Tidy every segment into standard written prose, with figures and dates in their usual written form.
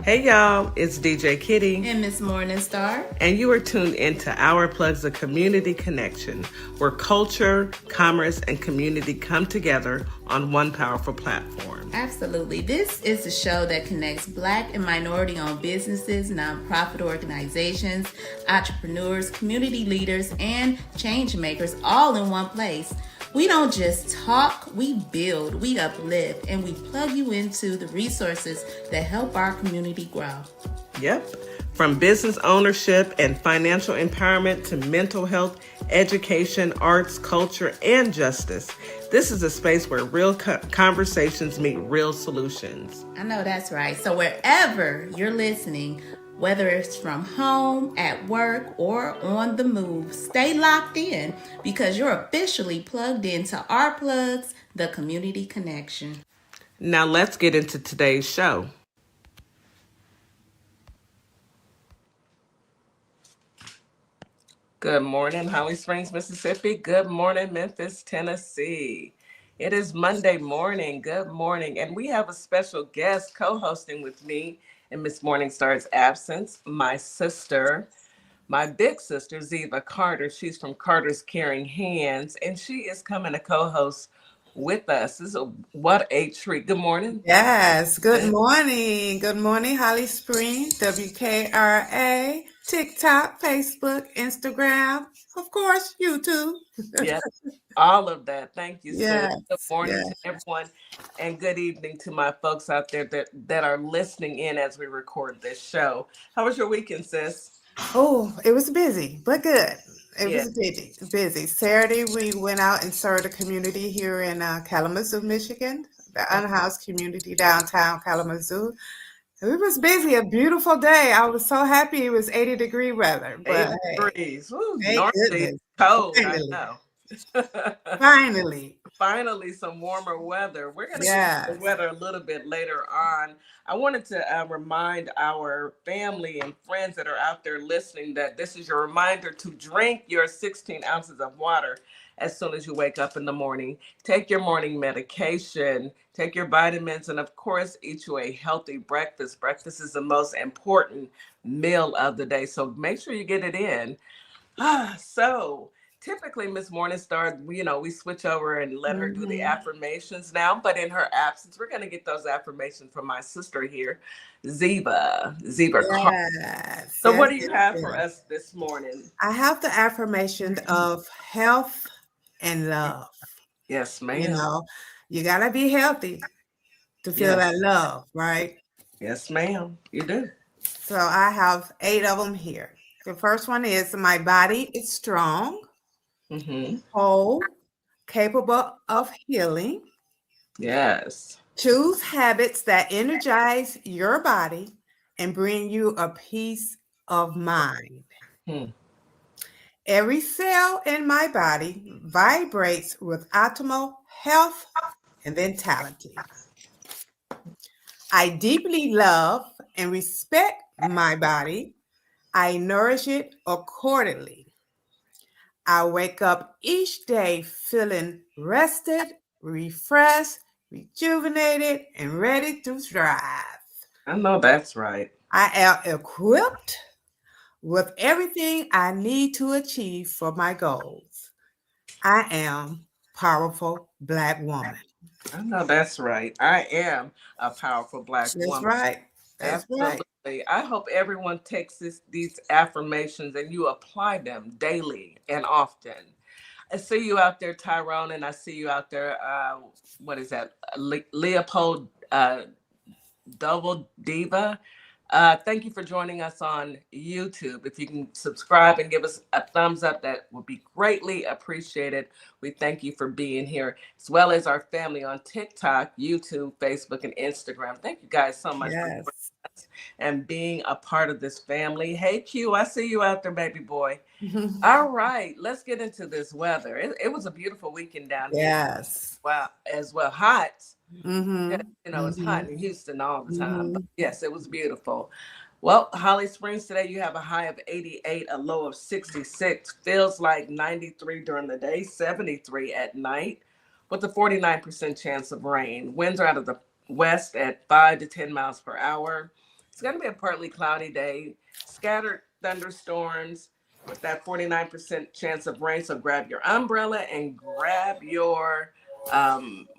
Hey y'all, it's DJ Kitty. And Miss Morningstar. And you are tuned into Our Plugs, a community connection, where culture, commerce, and community come together on one powerful platform. Absolutely. This is a show that connects Black and minority-owned businesses, nonprofit organizations, entrepreneurs, community leaders, and change makers all in one place. We don't just talk, we build, we uplift, and we plug you into the resources that help our community grow. Yep. From business ownership and financial empowerment to mental health, education, arts, culture, and justice, this is a space where real conversations meet real solutions. I know that's right. So wherever you're listening, whether it's from home, at work, or on the move, stay locked in because you're officially plugged into Our Plugs, the community connection. Now let's get into today's show. Good morning, Holly Springs, Mississippi. Good morning, Memphis, Tennessee. It is Monday morning. Good morning. And we have a special guest co-hosting with me in Miss Morningstar's absence, my sister, my big sister, Ziva Carter. She's from Carter's Caring Hands, and she is coming to co-host with us. What a treat. Good morning. Yes, good morning. Good morning, Holly Springs, WKRA, TikTok, Facebook, Instagram, of course, YouTube. Yes, all of that. Thank you, sis. Yes, Good morning yes. to everyone, and good evening to my folks out there that are listening in as we record this show. How was your weekend, sis? Oh, it was busy, but good. It Yeah. was busy. Saturday, we went out and served a community here in Kalamazoo, Michigan, the unhoused community downtown Kalamazoo. It was busy, a beautiful day. I was so happy it was 80-degree weather, 80 but hey, degrees. Woo, thank normally it's goodness. cold, I Finally, know. finally. Finally, some warmer weather. We're going to get into the Yes. weather a little bit later on. I wanted to remind our family and friends that are out there listening that this is your reminder to drink your 16 ounces of water as soon as you wake up in the morning. Take your morning medication, take your vitamins, and of course, eat you a healthy breakfast. Breakfast is the most important meal of the day, so make sure you get it in. So typically Miss Morningstar, we switch over and let her do the Mhm. affirmations now, but in her absence, we're going to get those affirmations from my sister here, Ziva Carr. Yes, So what yes, do you yes, have for yes. us this morning? I have the affirmation of health and love. Yes, You ma'am. know, you gotta be healthy to feel Yes, that love, right? yes, ma'am. You do. So I have 8 of them here. The first one is my body is strong, Mm-hmm. whole, capable of healing. Yes. Choose habits that energize your body and bring you a peace of mind. Hmm. Every cell in my body vibrates with optimal health and vitality. I deeply love and respect my body. I nourish it accordingly. I wake up each day feeling rested, refreshed, rejuvenated, and ready to thrive. I know that's right. I am equipped with everything I need to achieve for my goals. I am powerful Black woman. I know that's right. I am a powerful Black That's woman. right. That's right. Absolutely. I hope everyone takes these affirmations and you apply them daily and often. I see you out there, Tyrone, and I see you out there. What is that? Leopold Double Diva. Thank you for joining us on YouTube. If you can subscribe and give us a thumbs up, that would be greatly appreciated. We thank you for being here, as well as our family on TikTok, YouTube, Facebook, and Instagram. Thank you guys so much for joining Yes. us and being a part of this family. Hey, Q, I see you out there, baby boy. All right, let's get into this weather. It was a beautiful weekend down here. Yes. Wow, as well. Hot. Yeah, Mhm. it's hot Mhm. in Houston all the time. But Mhm. yes, it was beautiful. Well, Holly Springs today, you have a high of 88, a low of 66. Feels like 93 during the day, 73 at night, with a 49% chance of rain. Winds are out of the west at 5 to 10 miles per hour. It's going to be a partly cloudy day, scattered thunderstorms with that 49% chance of rain. So grab your umbrella and grab your,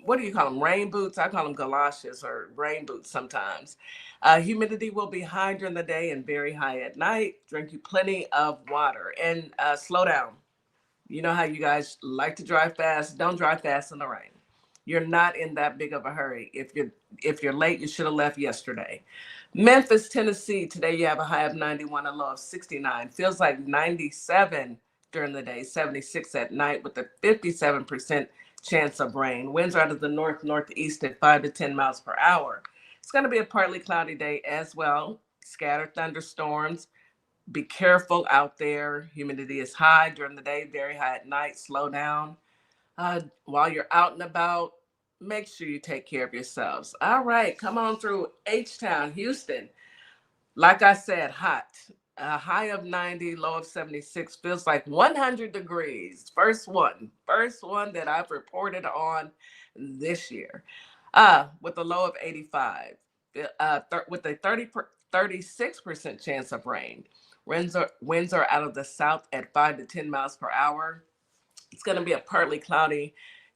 what do you call them? Rain boots? I call them galoshes or rain boots sometimes. Humidity will be high during the day and very high at night. Drink you plenty of water and slow down. You know how you guys like to drive fast. Don't drive fast in the rain. You're not in that big of a hurry. If you're late, you should have left yesterday. Memphis, Tennessee. Today you have a high of 91, a low of 69. Feels like 97 during the day, 76 at night with a 57% chance of rain. Winds are out of the north northeast at 5 to 10 miles per hour. It's going to be a partly cloudy day as well. Scattered thunderstorms. Be careful out there. Humidity is high during the day, very high at night. Slow down. While you're out and about, make sure you take care of yourselves. All right, come on through H-Town, Houston. Like I said, hot. A high of 90, low of 76. Feels like 100 degrees. First one that I've reported on this year. With a low of 85. With a 36% chance of rain. Winds are out of the south at 5 to 10 miles per hour. It's going to be a partly cloudy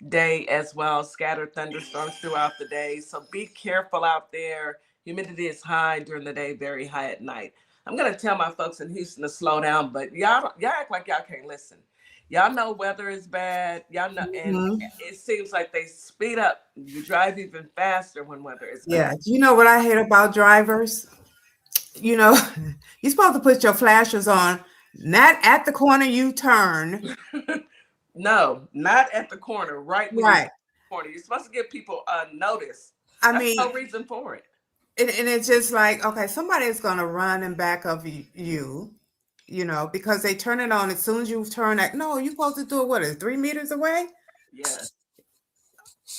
day as well. Scattered thunderstorms throughout the day. So be careful out there. Humidity is high during the day, very high at night. I'm going to tell my folks in Houston to slow down, but y'all act like y'all can't listen. Y'all know weather is bad. Y'all know, and it seems like they speed up. You drive even faster when weather is Yeah. bad. You know what I hate about drivers? You know, you're supposed to put your flashers on, not at the corner you turn. No, not at the corner, right when you turn Right. the corner. You're supposed to give people a notice. I That's mean, no reason for it. and it's just like, okay, somebody is going to run in back of you, because they turn it on as soon as you turn that. No, you're supposed to do it, what is 3 meters away? Yes,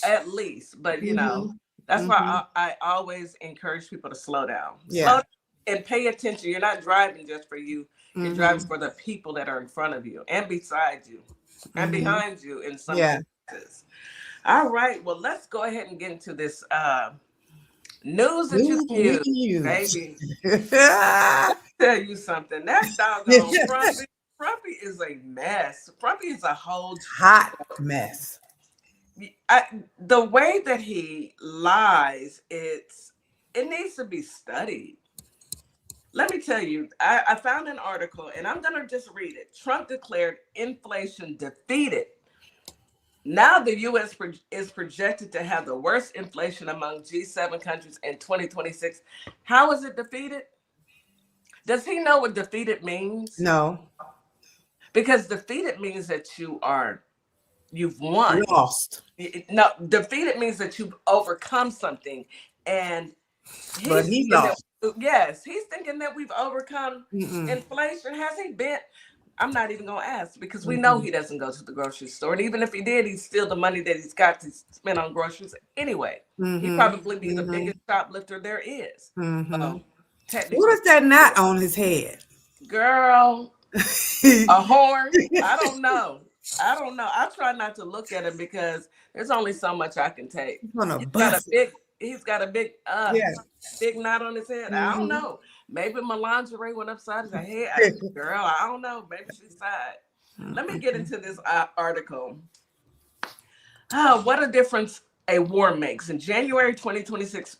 at least. But Mm-hmm. that's why Mm-hmm. I always encourage people to slow down. Slow Yeah. down and pay attention. You're not driving just for you. You're Mm-hmm. driving for the people that are in front of you and beside you and Mm-hmm. behind you in some Yeah. cases. All right. Well, let's go ahead and get into this news that you News can we use, can use. baby. Tell you something. That doggone Frumpy is a mess. Frumpy is a whole Hot mess. the way that he lies, it needs to be studied. Let me tell you, I found an article and I'm gonna just read it. Trump declared inflation defeated. Now the U.S. is projected to have the worst inflation among G7 countries in 2026. How is it defeated? Does he know what defeated means? No. Because defeated means that you've won. Lost. No, defeated means that you've overcome something, and But he's he thinking that, lost. yes, he's thinking that we've overcome Mm-mm. inflation. Has he been? I'm not even gonna ask because we know Mm-mm. he doesn't go to the grocery store, and even if he did, he's still the money that he's got to spend on groceries anyway. He Mm-hmm. probably be the Mm-hmm. biggest shoplifter there is. Mm-hmm. Well, What technically, is that knot on his head? girl, a He's horn. I don't know. I try not to look at him because there's only so much I can take. gonna He's got a bust it. big he's got a big Yeah. big knot on his head. I don't Mm-hmm. know. Maybe my lingerie went upside his head. Girl, I don't know. Maybe she's side. Let me get into this article. What a difference a war makes. In January 2026,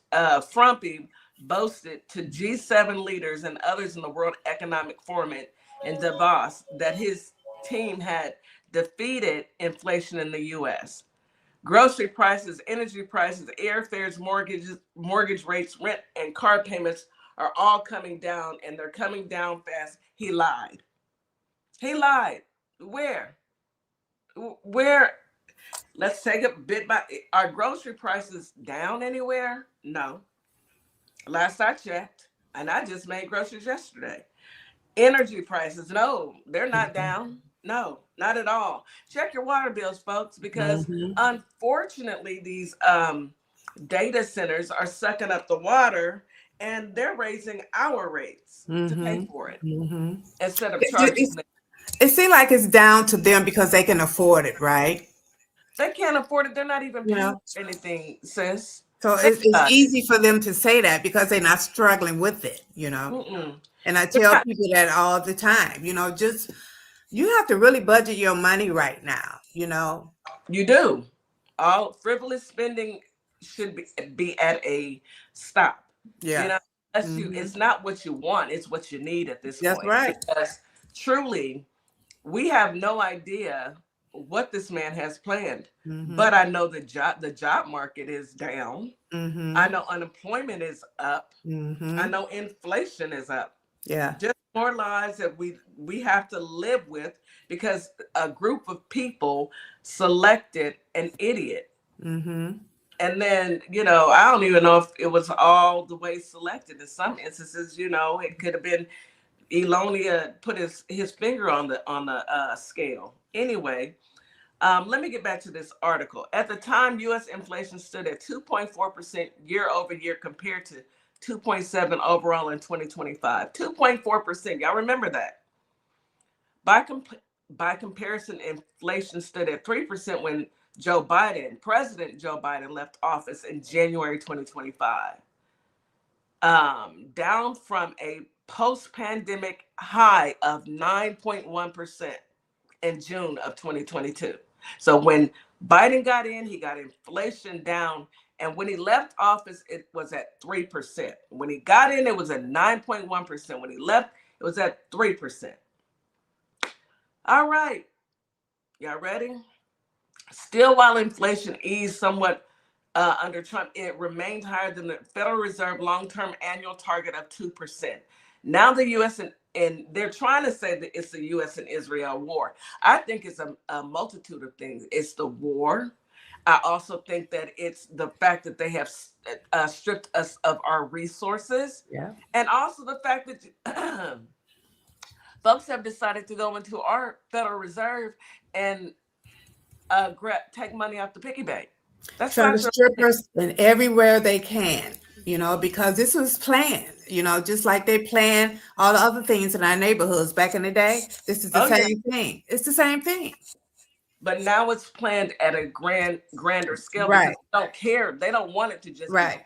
Frumpy boasted to G7 leaders and others in the World Economic Forum in Davos that his team had defeated inflation in the U.S. Grocery prices, energy prices, airfares, mortgage rates, rent, and car payments are all coming down, and they're coming down fast. He lied. He lied. Where? Where? Let's take it bit by. Are grocery prices down anywhere? No. Last I checked, and I just made groceries yesterday. Energy prices, no, they're not down. No, not at all. Check your water bills, folks, because Mm-hmm. unfortunately, these data centers are sucking up the water and they're raising our rates to pay Mm-hmm. for it Mm-hmm. instead of It, charging it, them. it seems like it's down to them because they can afford it, right? They can't afford it. They're not even You paying know, for anything, sis. So Think it's about it. easy for them to say that because they're not struggling with it, you know. Mm-mm. And I They're tell not. people that all the time, you know, just you have to really budget your money right now, you know. You do. All frivolous spending should be at a stop. You Yeah. know, unless you, Hmm. it's not what you want, it's what you need at this That's point. right. Because truly, we have no idea what this man has planned. Hmm. But I know the job market is down. I Hmm. know unemployment is up. I Hmm. know inflation is up. Yeah. Just more lies that we have to live with because a group of people selected an idiot. Hmm. And then, I don't even know if it was all the way selected. In some instances, it could have been Elonia put his finger on the scale. Anyway, let me get back to this article. At the time, U.S. inflation stood at 2.4% year over year compared to 2.7 overall in 2025. 2.4%. Y'all remember that? By by comparison, inflation stood at 3% when President Joe Biden, left office in January 2025, down from a post-pandemic high of 9.1% in June of 2022. So when Biden got in, he got inflation down. And when he left office, it was at 3%. When he got in, it was at 9.1%. When he left, it was at 3%. All right. Y'all ready? Still, while inflation eased somewhat under Trump, it remained higher than the Federal Reserve long-term annual target of 2%. Now the U.S. and they're trying to say that it's the U.S. and Israel war. I think it's a multitude of things. It's the war. I also think that it's the fact that they have stripped us of our resources, Yeah. and also the fact that folks have decided to go into our Federal Reserve and take money off the piggy bank. That's Trying to not your strip money. us in everywhere they can, you know, because this was planned, you know, just like they planned all the other things in our neighborhoods back in the day. This is the Oh yeah, same thing. It's the same thing. but now it's planned at a grander scale because Right. they don't care. They don't want it to just be. Right.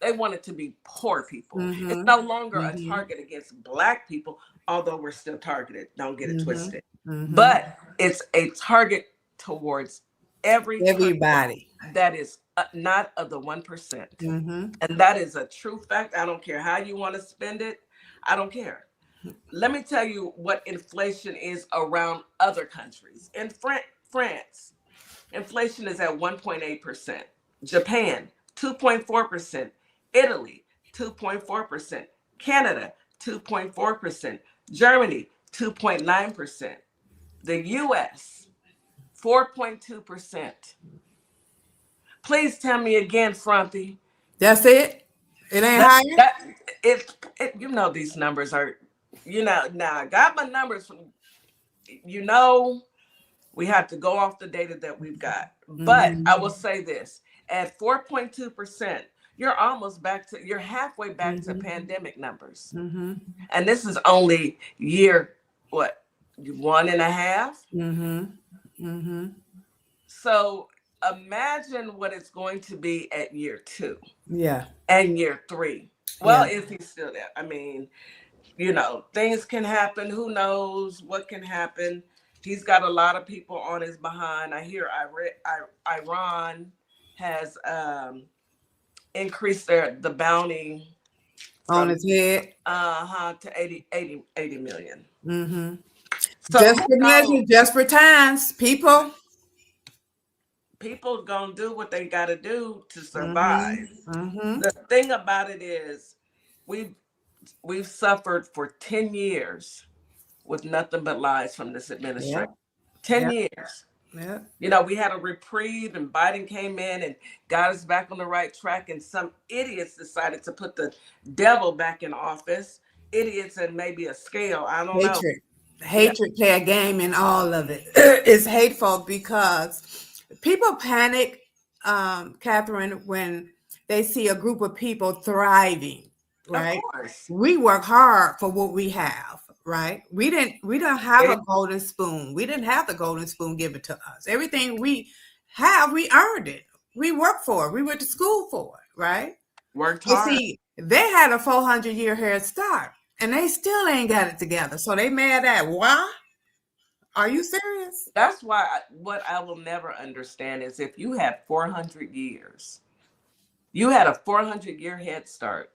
They want it to be poor people. It's Mm-hmm. no longer a Mm-hmm. target against Black people, although we're still targeted. Don't get it Mm-hmm. twisted. Mm-hmm. But it's a target towards every person Everybody. that is not of the 1%. Mm-hmm. And that is a true fact. I don't care how you want to spend it. I don't care. Let me tell you what inflation is around other countries. In France, inflation is at 1.8%. Japan, 2.4%. Italy, 2.4%. Canada, 2.4%. Germany, 2.9%. The US, 4.2%. Please tell me again, Frumpy. That's it. It ain't That higher. that these numbers are, now I got my numbers from, you know we have to go off the data that we've got. But Mm-hmm. I will say this, at 4.2%, you're halfway back to Mm-hmm. pandemic numbers. Mm-hmm. And this is only year, what, one and a half? Mm-hmm. Mm-hmm. So imagine what it's going to be at year two Yeah. and year three. Yeah. Well, if he's still there. I mean, things can happen. Who knows what can happen? He's got a lot of people on his behind. I hear Iran has increased the bounty On from his head. to 80 million. Mm-hmm. So who Desperate knows? measures, desperate times, people. People gonna do what they gotta do to Mm-hmm. survive. Mm-hmm. The thing about it is we've we've suffered for 10 years with nothing but lies from this Yeah. administration. 10 Yeah. years. Yeah. We had a reprieve and Biden came in and got us back on the right track. And some idiots decided to put the devil back in office. Idiots and maybe a scale. I don't know. Hatred. Yeah. Hatred play a game in all of it. It's hateful because people panic, Catherine, when they see a group of people thriving, Of right? course. We work hard for what we have, right? We don't have Yeah. a golden spoon. We didn't have the golden spoon given to us. Everything we have, we earned it. We worked for it. We went to school for it. right? Worked But hard. see, they had a 400-year head start, and they still ain't got it together. So they mad at why? Are you serious? That's why what I will never understand is if you had 400 years, you had a 400-year head start,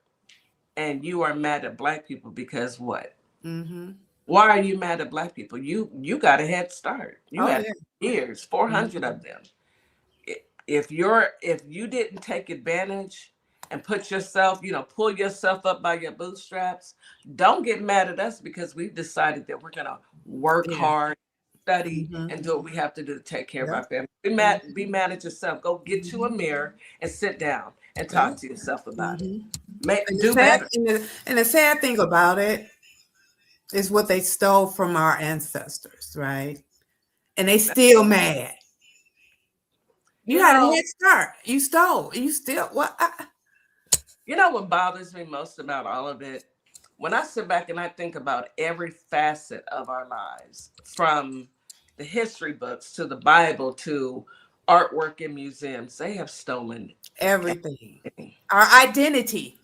and you are mad at black people because what? Mm-hmm. Why are you mad at black people? You got a head start. You Oh had yeah. years, 400 Mm-hmm. of them. If you didn't take advantage and put yourself, pull yourself up by your bootstraps, don't get mad at us because we've decided that we're gonna work Yeah. hard, study, Mm-hmm. and do what we have to do to take care of Yep. our family. Be mad at yourself. Go get you a Mm-hmm. mirror and sit down and Yep. talk to yourself about it. Mm-hmm. And Do better. the sad thing about it is what they stole from our ancestors, right? And they still mad. You You had a know, head start. You stole. You still what? what bothers me most about all of it? When I sit back and I think about every facet of our lives, from the history books to the Bible to artwork in museums, they have stolen Everything. everything. Our identity.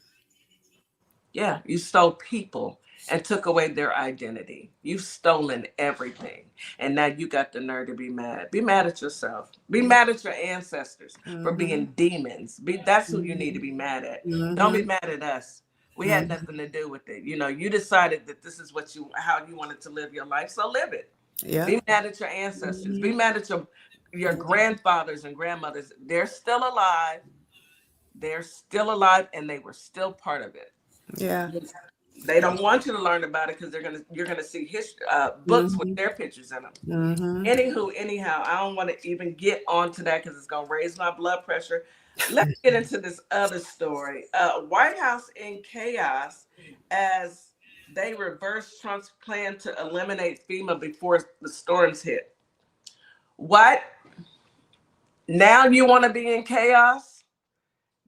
Yeah, you stole people and took away their identity. You've stolen everything. And now you got the nerve to be mad. Be mad at yourself. Be mad at your ancestors for Mm-hmm. being demons. That's who you need to Mm-hmm. be mad at. Don't be Mm-hmm. mad at us. We had Mm-hmm. nothing to do with it. You decided that this is how you wanted to live your life, so live it. Yep. Be mad at your ancestors. Be Mm-hmm. mad at your grandfathers and grandmothers. They're still alive. They're still alive and they were still part of it. Yeah. They don't want you to learn about it because you're gonna see history books with Mm-hmm. their pictures in them. Mm-hmm. Anywho, anyhow, I don't want to even get onto that because it's gonna raise my blood pressure. Let's get into this other story. White House in chaos as they reverse Trump's plan to eliminate FEMA before the storms hit. What? Now you want to be in chaos?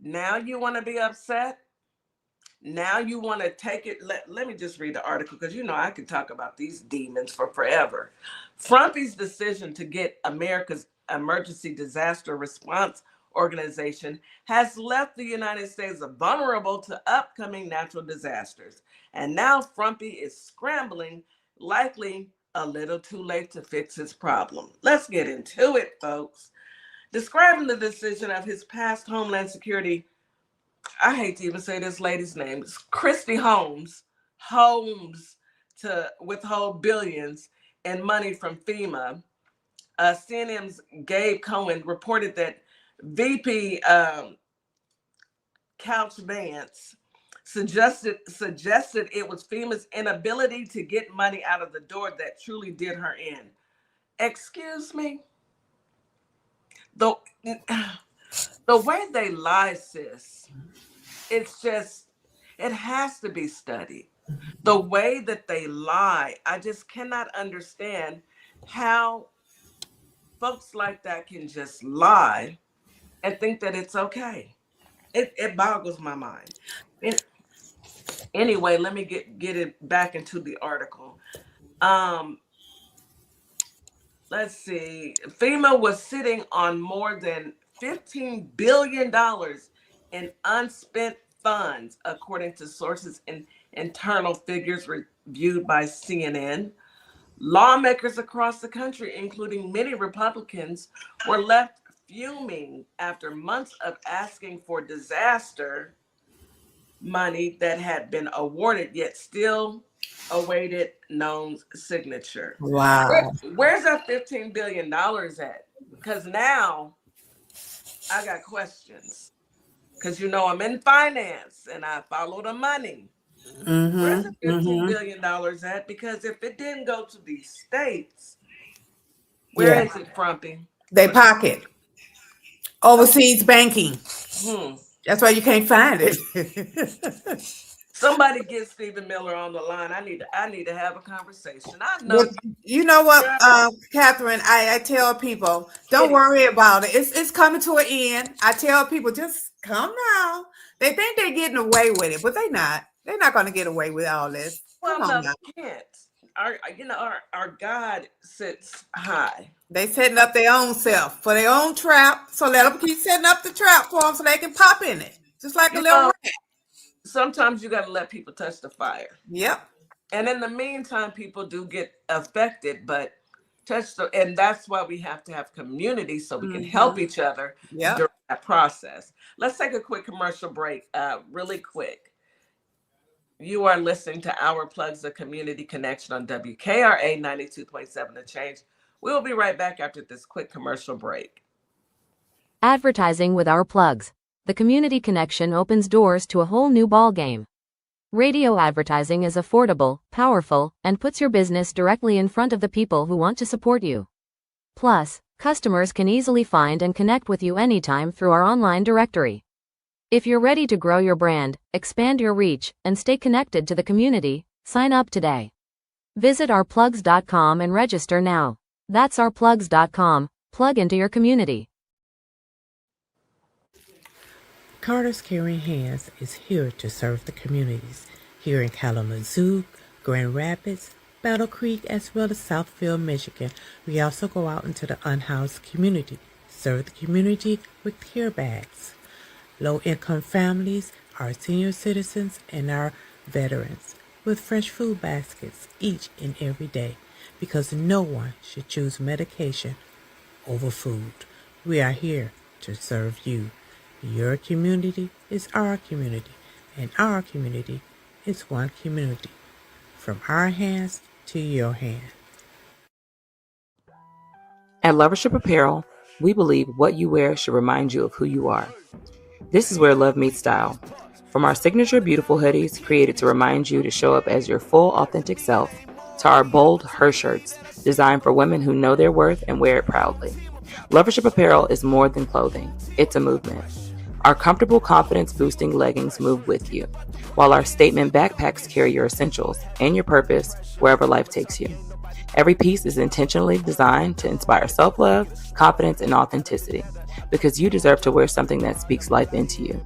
Now you want to be upset? Now you want to take it. Let me just read the article because I could talk about these demons for forever. Frumpy's decision to get America's emergency disaster response organization has left the United States vulnerable to upcoming natural disasters. And now Frumpy is scrambling, likely a little too late to fix his problem. Let's get into it, folks. Describing the decision of his past Homeland Security, I hate to even say this lady's name. It's Christy Holmes to withhold billions in money from FEMA. CNN's Gabe Cohen reported that VP Couch Vance suggested it was FEMA's inability to get money out of the door that truly did her in. Excuse me? The, the way they lie, sis, it's just, it has to be studied. The way that they lie, I just cannot understand how folks like that can just lie and think that it's okay. It boggles my mind. And anyway, let me get it back into the article. Um, let's see. FEMA was sitting on more than $15 billion in unspent funds, according to sources in internal figures reviewed by CNN. Lawmakers across the country, including many Republicans, were left fuming after months of asking for disaster money that had been awarded yet still awaited Noam's signature. Wow. Where's that $15 billion at? Because now I got questions. Because I'm in finance and I follow the money. Where's Mm-hmm. the $15 Mm-hmm. billion at? Because if it didn't go to these states, where Yeah. is it, Frumpy? They pocket overseas banking. Hmm. That's why you can't find it. Somebody get Stephen Miller on the line. I need to have a conversation. I know But you know what, girl, Catherine, I tell people, don't idiot. worry about it. It's coming to an end. I tell people, just come now. They think they're getting away with it, but they're not. They're not going to get away with all this. Come Well, on no, now. they can't. Our God sits high. They setting up their own self for their own trap. So let them keep setting up the trap for them so they can pop in it. Just like a You little know, rat. sometimes you got to let people touch the fire. Yep. And in the meantime, people do get affected, but and that's why we have to have community so we can help each other Yep. during that process. Let's take a quick commercial break, really quick. You are listening to Our Plugs, the Community Connection on WKRA 92.7 The Change. We will be right back after this quick commercial break. Advertising with Our Plugs. The community connection opens doors to a whole new ballgame. Radio advertising is affordable, powerful, and puts your business directly in front of the people who want to support you. Plus, customers can easily find and connect with you anytime through our online directory. If you're ready to grow your brand, expand your reach, and stay connected to the community, sign up today. Visit ourplugs.com and register now. That's ourplugs.com. Plug into your community. Carter's Caring Hands is here to serve the communities here in Kalamazoo, Grand Rapids, Battle Creek, as well as Southfield, Michigan. We also go out into the unhoused community, serve the community with care bags. Low-income families, our senior citizens, and our veterans with fresh food baskets each and every day, because no one should choose medication over food. We are here to serve you. Your community is our community, and our community is one community. From our hands to your hand. At Lovership Apparel, we believe what you wear should remind you of who you are. This is where love meets style. From our signature beautiful hoodies created to remind you to show up as your full authentic self, to our bold her shirts designed for women who know their worth and wear it proudly. Lovership Apparel is more than clothing, it's a movement. Our comfortable confidence-boosting leggings move with you, while our statement backpacks carry your essentials and your purpose wherever life takes you. Every piece is intentionally designed to inspire self-love, confidence, and authenticity, because you deserve to wear something that speaks life into you.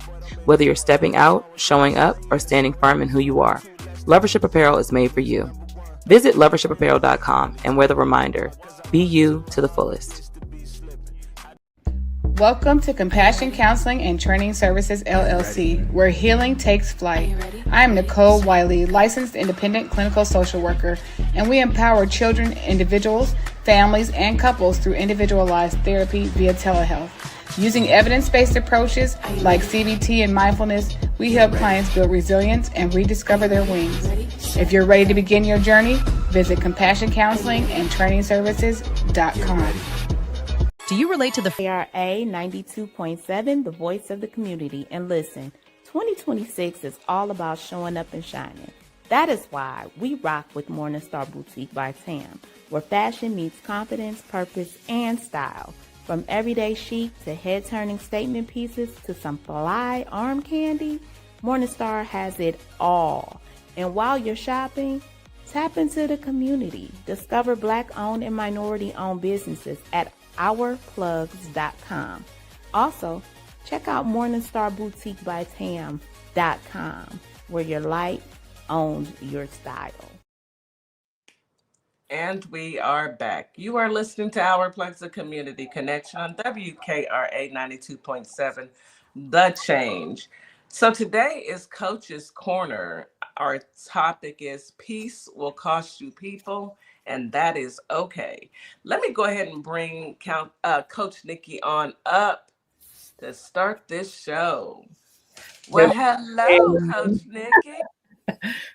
Whether you're stepping out, showing up, or standing firm in who you are, Lovership Apparel is made for you. Visit lovershipapparel.com and wear the reminder, be you to the fullest. Welcome to Compassion Counseling and Training Services, LLC, where healing takes flight. I am Nicole Wiley, licensed independent clinical social worker, and we empower children, individuals, families, and couples through individualized therapy via telehealth. Using evidence-based approaches like CBT and mindfulness, we help clients build resilience and rediscover their wings. If you're ready to begin your journey, visit CompassionCounselingandTrainingServices.com. Do you relate to the KRA 92.7, the voice of the community? And listen, 2026 is all about showing up and shining. That is why we rock with Morningstar Boutique by Tam, where fashion meets confidence, purpose, and style. From everyday chic to head-turning statement pieces to some fly arm candy, Morningstar has it all. And while you're shopping, tap into the community. Discover Black-owned and minority-owned businesses at ourplugs.com. Also, check out morningstarboutiquebytam.com, where your light owns your style. And we are back. You are listening to Our Plugs, the Community Connection on WKRA 92.7, The Change. So today is Coach's Corner. Our topic is peace will cost you people, and that is okay. Let me go ahead and bring Coach Nikki on up to start this show. Well, hello, Coach Nikki.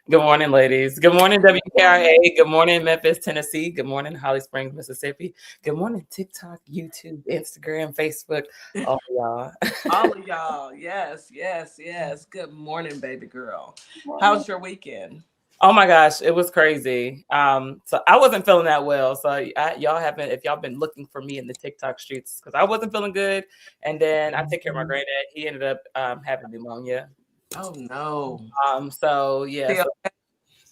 Good morning, ladies. Good morning, WKRA. Good morning, Memphis, Tennessee. Good morning, Holly Springs, Mississippi. Good morning, TikTok, YouTube, Instagram, Facebook, all of y'all. All of y'all. Yes, yes, yes. Good morning, baby girl. How's your weekend? Oh my gosh, it was crazy. So I wasn't feeling that well. So y'all haven't, if y'all been looking for me in the TikTok streets, because I wasn't feeling good. And then I took care of my granddad. He ended up having pneumonia. Oh no. So yeah, so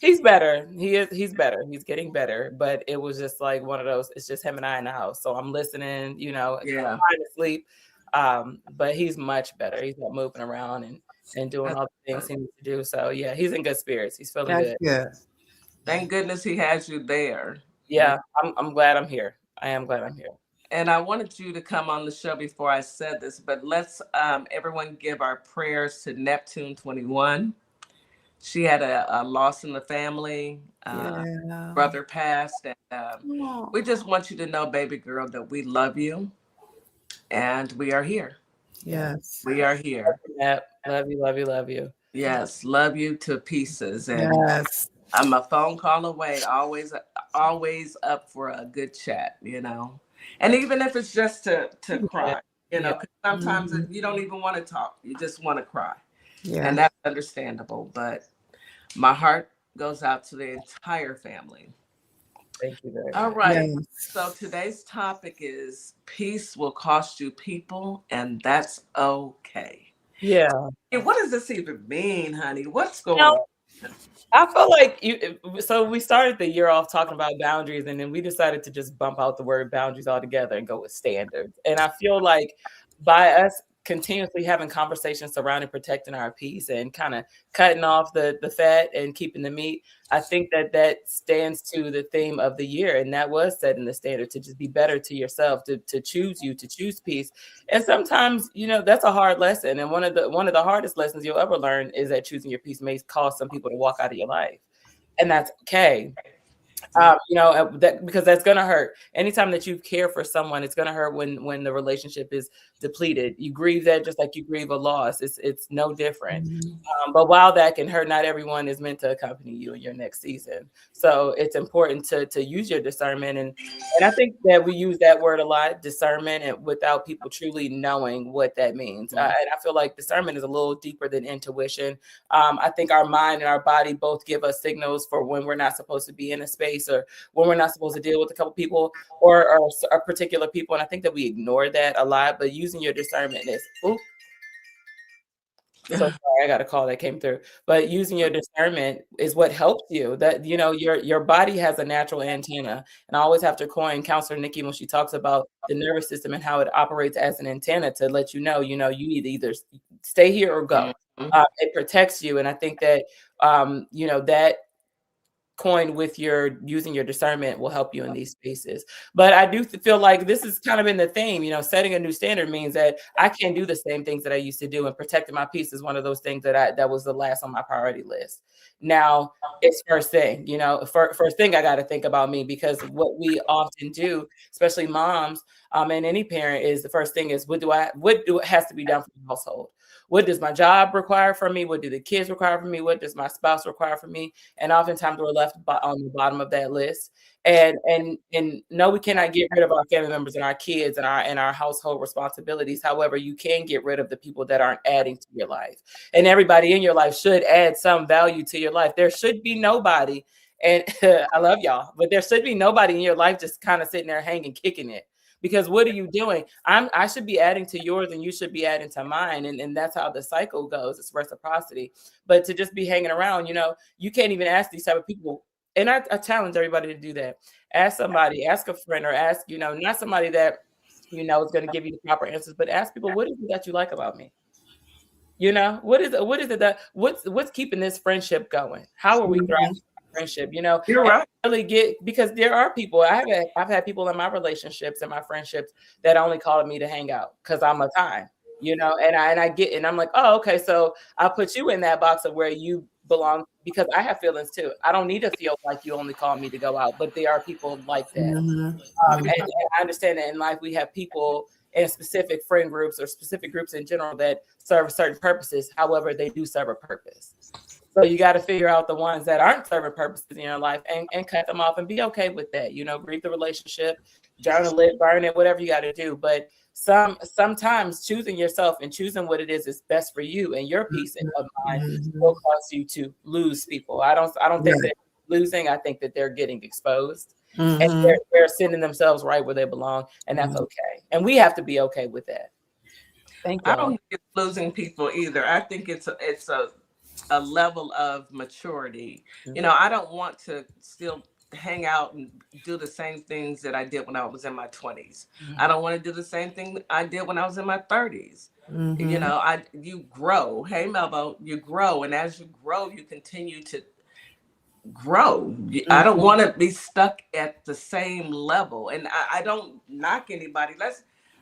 he's better. He's better. He's getting better. But it was just like one of those, it's just him and I in the house. So I'm listening, trying to sleep. But he's much better. He's not moving around and doing all the things he needs to do. So yeah, he's in good spirits. He's feeling good. Thank goodness he has you there. Yeah, I'm glad I'm here. I am glad I'm here. And I wanted you to come on the show before I said this, but let's everyone give our prayers to Neptune 21. She had a loss in the family. Yeah. Brother passed, and Oh, we just want you to know, baby girl, that we love you, and we are here. yes. We are here. Yep. Love you, love you, love you. Yes, love you to pieces, and Yes. I'm a phone call away. Always up for a good chat, and even if it's just to cry, Yeah. 'cause sometimes Mhm. you don't even want to talk, you just want to cry, Yeah. and that's understandable. But my heart goes out to the entire family. Thank you very All much. right. Yes. So today's topic is peace will cost you people, and that's okay. Yeah. And what does this even mean, honey? What's You going know, on? I feel like so we started the year off talking about boundaries, and then we decided to just bump out the word boundaries altogether and go with standards. And I feel like by us continuously having conversations surrounding protecting our peace and kind of cutting off the fat and keeping the meat, I think that stands to the theme of the year, and that was setting the standard to just be better to yourself, to choose peace. And sometimes, that's a hard lesson. And one of the hardest lessons you'll ever learn is that choosing your peace may cause some people to walk out of your life. And that's okay. Because that's going to hurt. Anytime that you care for someone, it's going to hurt when the relationship is depleted. You grieve that just like you grieve a loss. It's no different. Mhm. But while that can hurt, not everyone is meant to accompany you in your next season. So it's important to use your discernment. And I think that we use that word a lot, discernment, and without people truly knowing what that means. And I feel like discernment is a little deeper than intuition. I think our mind and our body both give us signals for when we're not supposed to be in a space or when we're not supposed to deal with a couple people or particular people. And I think that we ignore that a lot, but using your discernment is, so sorry, I got a call that came through. But using your discernment is what helps you. That your body has a natural antenna, and I always have to coin Counselor Nikki when she talks about the nervous system and how it operates as an antenna to let you know you need to either stay here or go. It protects you, and I think that that coined with your using your discernment will help you in these spaces. But I do feel like this has kind of been the theme. Setting a new standard means that I can't do the same things that I used to do, and protecting my peace is one of those things that was the last on my priority list. Now it's first thing. First thing I got to think about me, because what we often do, especially moms, and any parent, is the first thing is what do it has to be done for the household. What does my job require from me? What do the kids require from me? What does my spouse require from me? And oftentimes we're left on the bottom of that list. And no, we cannot get rid of our family members and our kids and our household responsibilities. However, you can get rid of the people that aren't adding to your life. And everybody in your life should add some value to your life. There should be nobody, and I love y'all, but there should be nobody in your life just kind of sitting there hanging, kicking it. Because what are you doing? I should be adding to yours and you should be adding to mine. And that's how the cycle goes. It's reciprocity. But to just be hanging around, you can't even ask these type of people. And I challenge everybody to do that. Ask somebody, ask a friend, or ask, not somebody that, is going to give you the proper answers, but ask people, what is it that you like about me? What is it that what's keeping this friendship going? How are we thriving? Friendship, You're right. really because there are people I've had people in my relationships and my friendships that only called me to hang out because I'm a time, and I get, and I'm like, oh, okay, so I'll put you in that box of where you belong, because I have feelings too. I don't need to feel like you only call me to go out, but there are people like that. And I understand that in life we have people in specific friend groups or specific groups in general that serve certain purposes. However, they do serve a purpose. So you got to figure out the ones that aren't serving purposes in your life and cut them off and be okay with that. Grieve the relationship, journal it, burn it, whatever you got to do. But sometimes choosing yourself and choosing what it is best for you and your peace of mind will cause you to lose people. I don't think they're losing. I think that they're getting exposed and they're sending themselves right where they belong, and that's okay. And we have to be okay with that. Thank you. I don't think it's losing people either. I think it's a level of maturity. I don't want to still hang out and do the same things that I did when I was in my 20s. I don't want to do the same thing I did when I was in my 30s. You grow. Hey, Melbo, you grow. And as you grow, you continue to grow. I don't want to be stuck at the same level. And I don't knock anybody.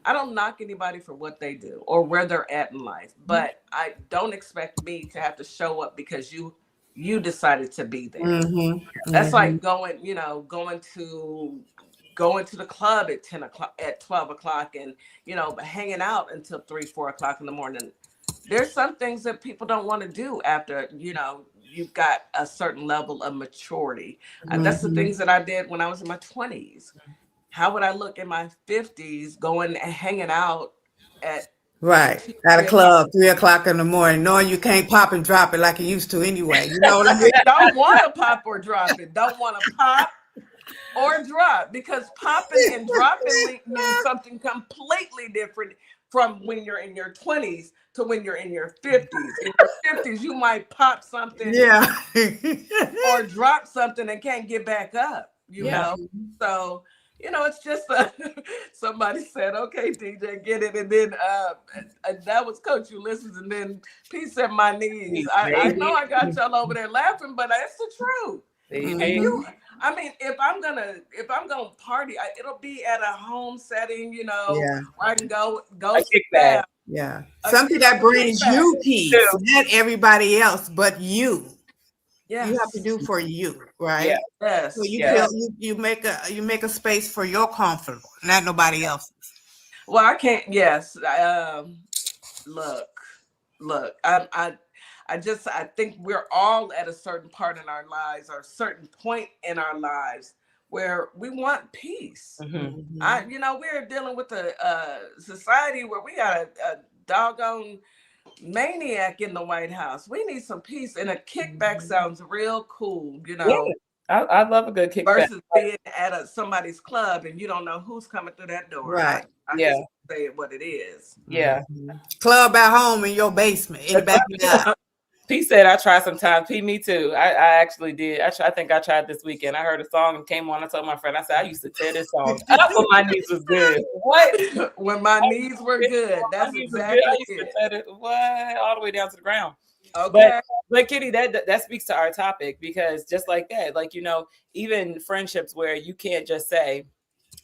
I don't knock anybody for what they do or where they're at in life, but I don't expect me to have to show up because you decided to be there. That's like going to the club at 10 o'clock, at 12 o'clock, and hanging out until 3, 4 o'clock in the morning. There's some things that people don't want to do after you've got a certain level of maturity. That's the things that I did when I was in my 20s. How would I look in my 50s going and hanging out at Right. 2, At a 3 o'clock? club, 3 o'clock in the morning, knowing you can't pop and drop it like you used to anyway. You know what I mean? Don't want to pop or drop it. Don't want to pop or drop, because popping and dropping means something completely different from when you're in your 20s to when you're in your 50s. In your 50s, you might pop something Yeah. or drop something and can't get back up, know? So, it's just somebody said, okay, DJ, get it. And then that was Coach Ulysses. And then P said, my knees. I know I got y'all over there laughing, but it's the truth. I mean, if I'm gonna party, it'll be at a home setting, where I can go sit down. Yeah. Something that brings you peace, not everybody else, but you. Yes. You have to do for you, right? Yeah. Yes. So you feel you make a space for your comfort, not nobody else's. Well, I can't. Yes. Look. I think we're all at a certain part in our lives, or a certain point in our lives, where we want peace. We're dealing with a society where we got a doggone maniac in the White House. We need some peace, and a kickback sounds real cool, I love a good kickback. Versus being at somebody's club and you don't know who's coming through that door. Right. I just say it what it is. Yeah. Club at home in your basement, in the backyard. P said I tried sometimes. P, me too. I actually did. I think I tried this weekend. I heard a song and came on. I told my friend, I said, I used to tear this song up when my knees was good. What? When my knees were good. That's exactly it. What? All the way down to the ground. Okay. But Kitty, that speaks to our topic, because just like that, even friendships where you can't just say,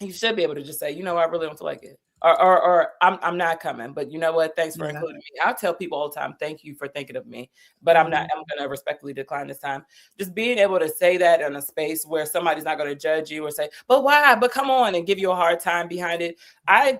you should be able to just say, I really don't feel like it. Or I'm not coming, but you know what? Thanks for including me. I'll tell people all the time, thank you for thinking of me, but I'm going to respectfully decline this time. Just being able to say that in a space where somebody's not going to judge you or say, but why? But come on, and give you a hard time behind it. I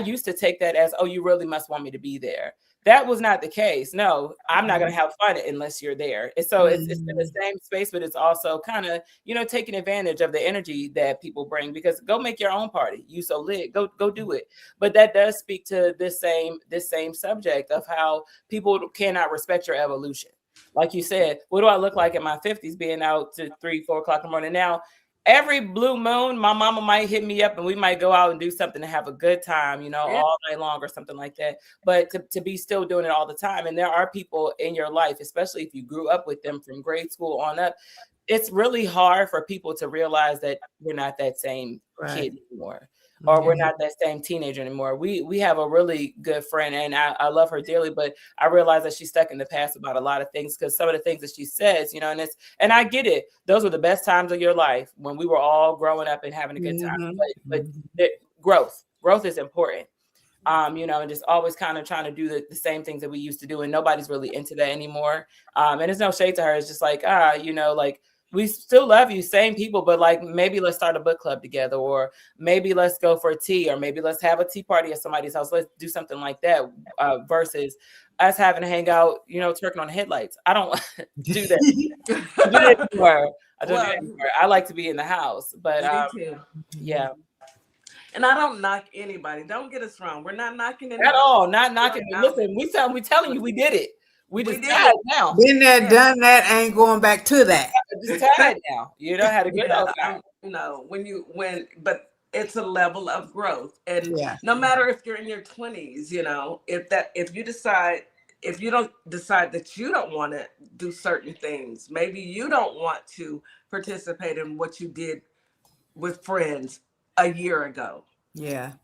used to take that as, oh, you really must want me to be there. That was not the case. No, I'm not going to have fun unless you're there. And so it's in the same space, but it's also kind of, taking advantage of the energy that people bring, because go make your own party. You so lit, go do it. But that does speak to this same subject of how people cannot respect your evolution. Like you said, what do I look like in my 50s being out to 3, 4 o'clock in the morning? Now, every blue moon, my mama might hit me up and we might go out and do something to have a good time, all night long or something like that. But to be still doing it all the time. And there are people in your life, especially if you grew up with them from grade school on up, it's really hard for people to realize that we're not that same kid anymore. Or we're not that same teenager anymore. We have a really good friend, and I love her dearly, but I realize that she's stuck in the past about a lot of things, because some of the things that she says, and I get it. Those were the best times of your life when we were all growing up and having a good time. But growth is important. And just always kind of trying to do the same things that we used to do, and nobody's really into that anymore. And it's no shade to her. It's just like, we still love you, same people, but maybe let's start a book club together, or maybe let's go for a tea, or maybe let's have a tea party at somebody's house. Let's do something like that, versus us having to hang out, twerking on headlights. I don't do that. I don't do that anymore. I like to be in the house, but me too. Yeah. And I don't knock anybody. Don't get us wrong. We're not knocking anybody. At all. Not knocking. Listen, we telling you we did it. We just tired now. Been there, done that, ain't going back to that. Just tired now. Had a good time. But it's a level of growth. And no matter if you're in your 20s, if you don't decide that you don't want to do certain things, maybe you don't want to participate in what you did with friends a year ago.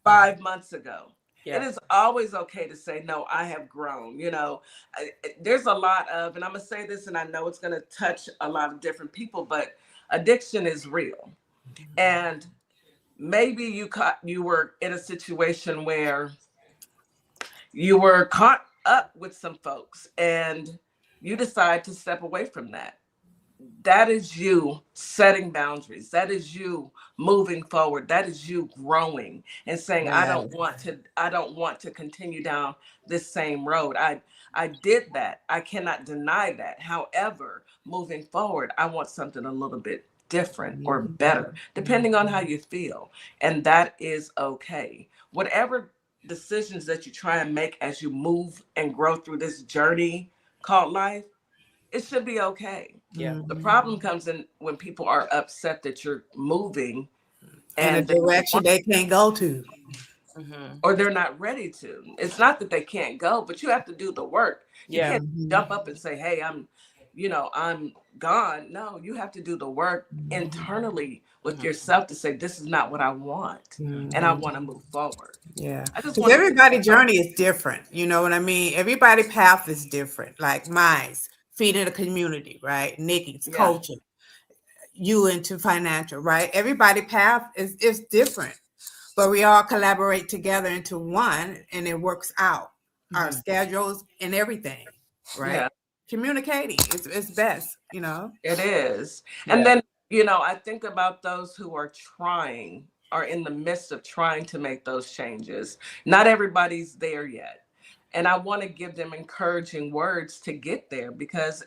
5 months ago. It is always okay to say, no, I have grown. There's a lot of, and I'm going to say this, and I know it's going to touch a lot of different people, but addiction is real. And maybe you were in a situation where you were caught up with some folks and you decide to step away from that. That is you setting boundaries. That is you moving forward. That is you growing and saying, I don't want to continue down this same road. I did that. I cannot deny that. However, moving forward, I want something a little bit different or better, depending on how you feel. And that is okay. Whatever decisions that you try and make as you move and grow through this journey called life, it should be okay. Yeah. The problem comes in when people are upset that you're moving in a and direction they can't go to. or they're not ready to. It's not that they can't go, but you have to do the work. You can't jump up and say, hey, I'm gone. No, you have to do the work internally with yourself to say, this is not what I want. And I want to move forward. Yeah. Because everybody's journey is different. You know what I mean? Everybody's path is different. Like mine's feeding the community, right? Nikki's coaching, you into financial, right? Everybody's path is different, but we all collaborate together into one and it works out. Our schedules and everything, right? Yeah. Communicating it's best, It is. And then, I think about those who are in the midst of trying to make those changes. Not everybody's there yet. And I want to give them encouraging words to get there, because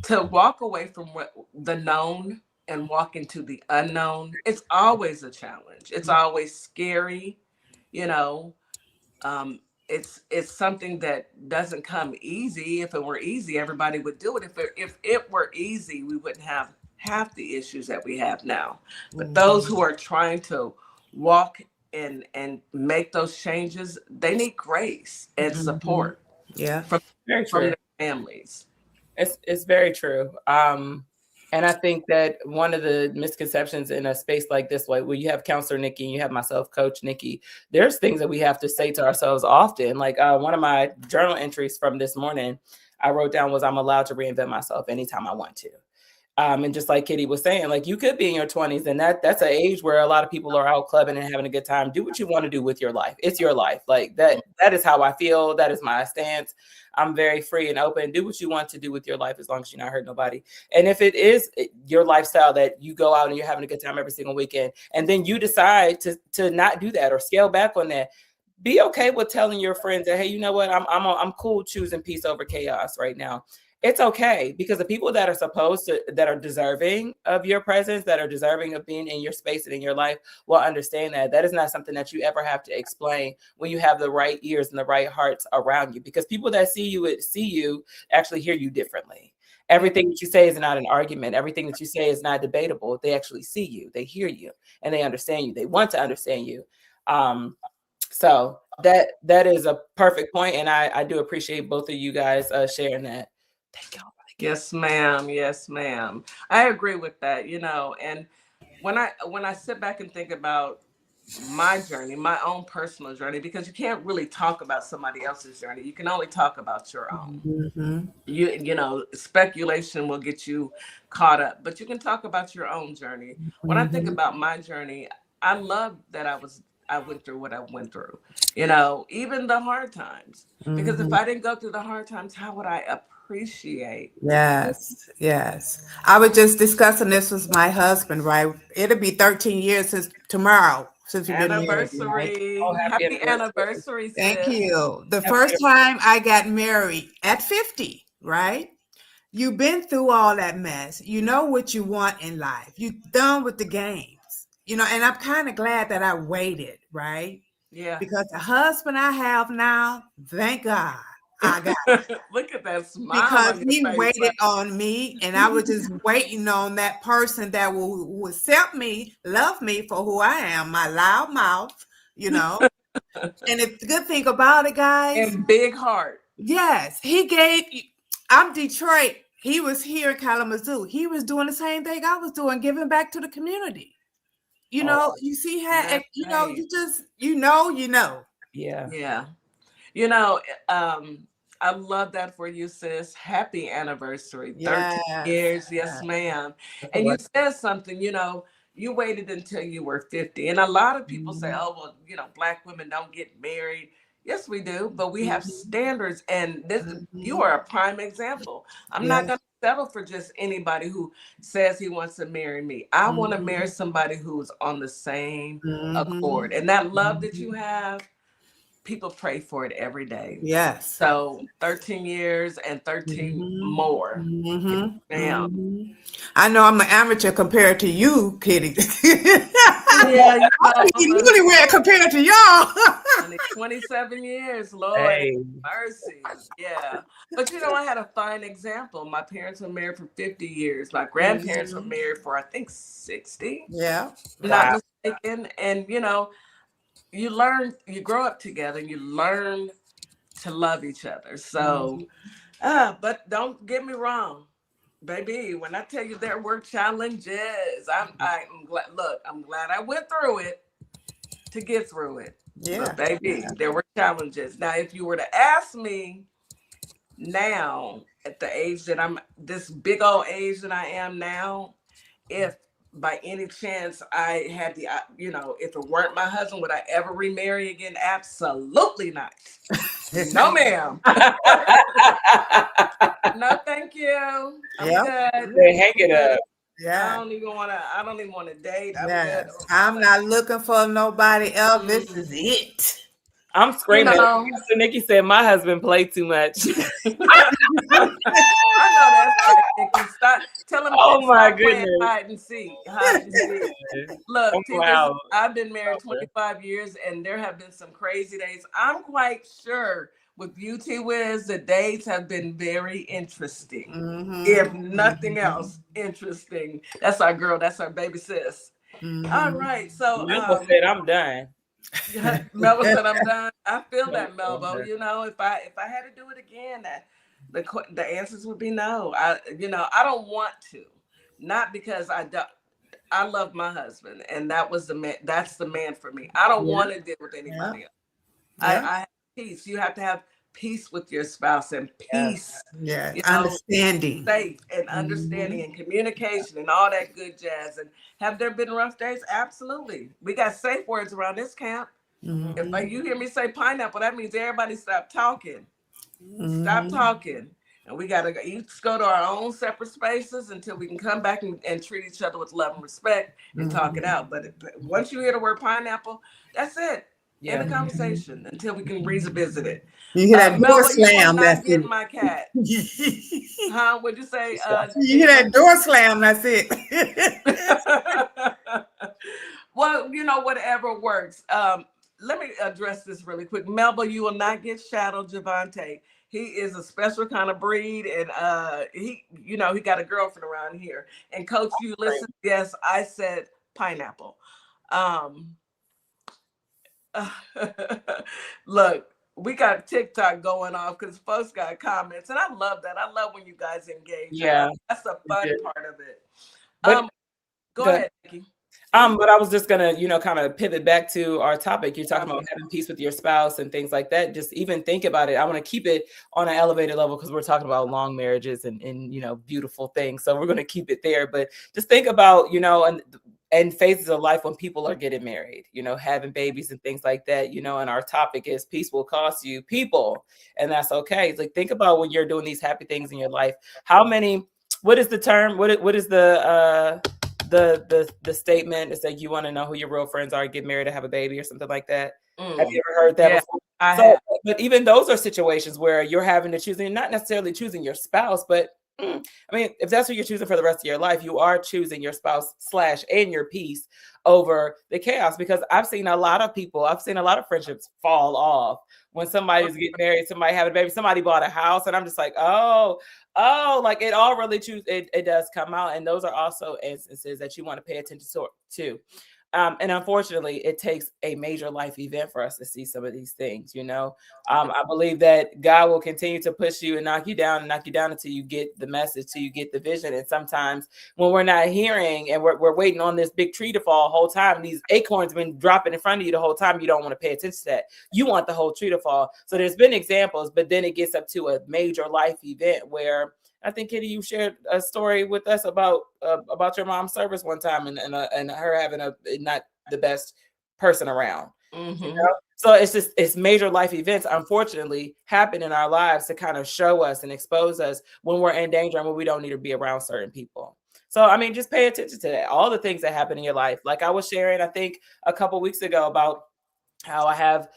to walk away from the known and walk into the unknown, it's always a challenge. It's always scary, it's something that doesn't come easy. If it were easy, everybody would do it. If it were easy, we wouldn't have half the issues that we have now. But those who are trying to walk and make those changes, they need grace and support. From their families. It's very true. And I think that one of the misconceptions in a space like this, like where you have Counselor Nikki and you have myself, Coach Nikki, there's things that we have to say to ourselves often. Like one of my journal entries from this morning, I wrote down was, I'm allowed to reinvent myself anytime I want to. And just like Kitty was saying, like you could be in your 20s and that's an age where a lot of people are out clubbing and having a good time. Do what you want to do with your life. It's your life. Like that is how I feel. That is my stance. I'm very free and open. Do what you want to do with your life as long as you're not hurting nobody. And if it is your lifestyle that you go out and you're having a good time every single weekend, and then you decide to not do that or scale back on that, be okay with telling your friends that, hey, you know what, I'm cool choosing peace over chaos right now. It's okay, because the people that are deserving of your presence, that are deserving of being in your space and in your life, will understand that. That is not something that you ever have to explain when you have the right ears and the right hearts around you, because people that see you actually hear you differently. Everything that you say is not an argument. Everything that you say is not debatable. They actually see you, they hear you, and they understand you. They want to understand you. So that is a perfect point, and I do appreciate both of you guys sharing that. Thank y'all. Yes, ma'am. Yes, ma'am. I agree with that, and when I sit back and think about my journey, my own personal journey, because you can't really talk about somebody else's journey. You can only talk about your own. Speculation will get you caught up, but you can talk about your own journey. When I think about my journey, I love that I went through what I went through, even the hard times, because if I didn't go through the hard times, how would I appreciate? Yes. I was just discussing this with my husband, right? It'll be 13 years since tomorrow since we've been married. Anniversary. Right? Happy anniversary. Thank you. The first time I got married at 50, right? You've been through all that mess. You know what you want in life. You're done with the games, and I'm kind of glad that I waited, right? Yeah. Because the husband I have now, thank God, I got it. Look at that smile. Because he waited on me, and I was just waiting on that person that will accept me, love me for who I am, my loud mouth, And the good thing about it, guys. And big heart. Yes. I'm Detroit. He was here in Kalamazoo. He was doing the same thing I was doing, giving back to the community. You see how, you just, you know. Yeah. Yeah. I love that for you, sis. Happy anniversary. 13 Yes. years. Yes, ma'am. That's a And you blessing. said something, you waited until you were 50. And a lot of people say, oh, well, Black women don't get married. Yes, we do, but we have standards. And you are a prime example. I'm not Yes. going to settle for just anybody who says he wants to marry me. I want to marry somebody who's on the same accord. And that love that you have, people pray for it every day. Yes. So 13 years and 13 more. Yes, ma'am. I know I'm an amateur compared to you, Kitty. Yeah, I'm newlywed compared to y'all. 27 years, Lord Hey. mercy. Yeah. But I had a fine example. My parents were married for 50 years. My grandparents were married for, I think, 60. Yeah. I'm Wow. not mistaken. And, you grow up together and you learn to love each other. So, but don't get me wrong, baby. When I tell you there were challenges, I'm glad. Look, I'm glad I went through it to get through it. Yeah. But baby, there were challenges. Now, if you were to ask me now, at the age that I'm, this big old age that I am now, if by any chance I had if it weren't my husband, would I ever remarry again? Absolutely not. No, ma'am. No, thank you. I'm Yeah. good. They hang it up. Yeah. I don't even want to date. I'm Yes. good. I'm not looking for nobody else. This Mm. is it. I'm screaming. So Nikki said my husband played too much. I know that's right, Nikki. Stop. Tell him Oh my stop playing goodness. hide and seek. Hide and seek. Look, Wow. I've been married 25 years, and there have been some crazy days. I'm quite sure with Beauty Wiz, the days have been very interesting. If nothing else, interesting. That's our girl. That's our baby sis. All right. So Melba said I'm done. Melba said I'm done. I feel that, Melba. If I had to do it again, the answers would be no. I don't want to. Not because I don't. I love my husband, and that was the man. That's the man for me. I don't want to deal with anybody else. I have peace. You have to have peace with your spouse and peace. Yeah. Understanding. Safe and understanding and communication and all that good jazz. And have there been rough days? Absolutely. We got safe words around this camp. If you hear me say pineapple, that means everybody stop talking. Stop talking. And we got to each go to our own separate spaces until we can come back and treat each other with love and respect and talk it out. But once you hear the word pineapple, that's it. Yeah. End the conversation until we can revisit it. You hear that door slam? That's it. My cat. Huh? What'd you say? You hear that door slam? That's it. Well, whatever works. Let me address this really quick. Melba, you will not get shadowed, Javante. He is a special kind of breed, and he got a girlfriend around here. And Coach, you listen? Yes, I said pineapple. Look, we got TikTok going off because folks got comments, and I love that. I love when you guys engage. Yeah, that's the fun part of it. But, go ahead, Nikki. But I was just gonna, kind of pivot back to our topic. You're talking about having peace with your spouse and things like that. Just even think about it. I want to keep it on an elevated level because we're talking about long marriages and beautiful things. So we're going to keep it there. But just think about, and phases of life when people are getting married, having babies and things like that, and our topic is peace will cost you people, and that's okay. It's like, think about when you're doing these happy things in your life. What is the term? What is the statement? It's like, you want to know who your real friends are, get married, to have a baby or something like that. Have you ever heard that before? I have. But even those are situations where you're having to choose, and not necessarily choosing your spouse, but if that's what you're choosing for the rest of your life, you are choosing your spouse / and your peace over the chaos. Because I've seen a lot of friendships fall off when somebody's getting married, somebody having a baby, somebody bought a house, and I'm just like, like it all really it does come out. And those are also instances that you want to pay attention to. And unfortunately, it takes a major life event for us to see some of these things, I believe that God will continue to push you and knock you down until you get the message, till you get the vision. And sometimes when we're not hearing and we're waiting on this big tree to fall the whole time, these acorns been dropping in front of you the whole time, you don't want to pay attention to that. You want the whole tree to fall. So there's been examples, but then it gets up to a major life event where I think, Kitty, you shared a story with us about your mom's service one time and her having not the best person around. So it's major life events, unfortunately, happen in our lives to kind of show us and expose us when we're in danger and when we don't need to be around certain people. So, I mean, just pay attention to that. All the things that happen in your life. Like I was sharing, I think a couple weeks ago about how I have,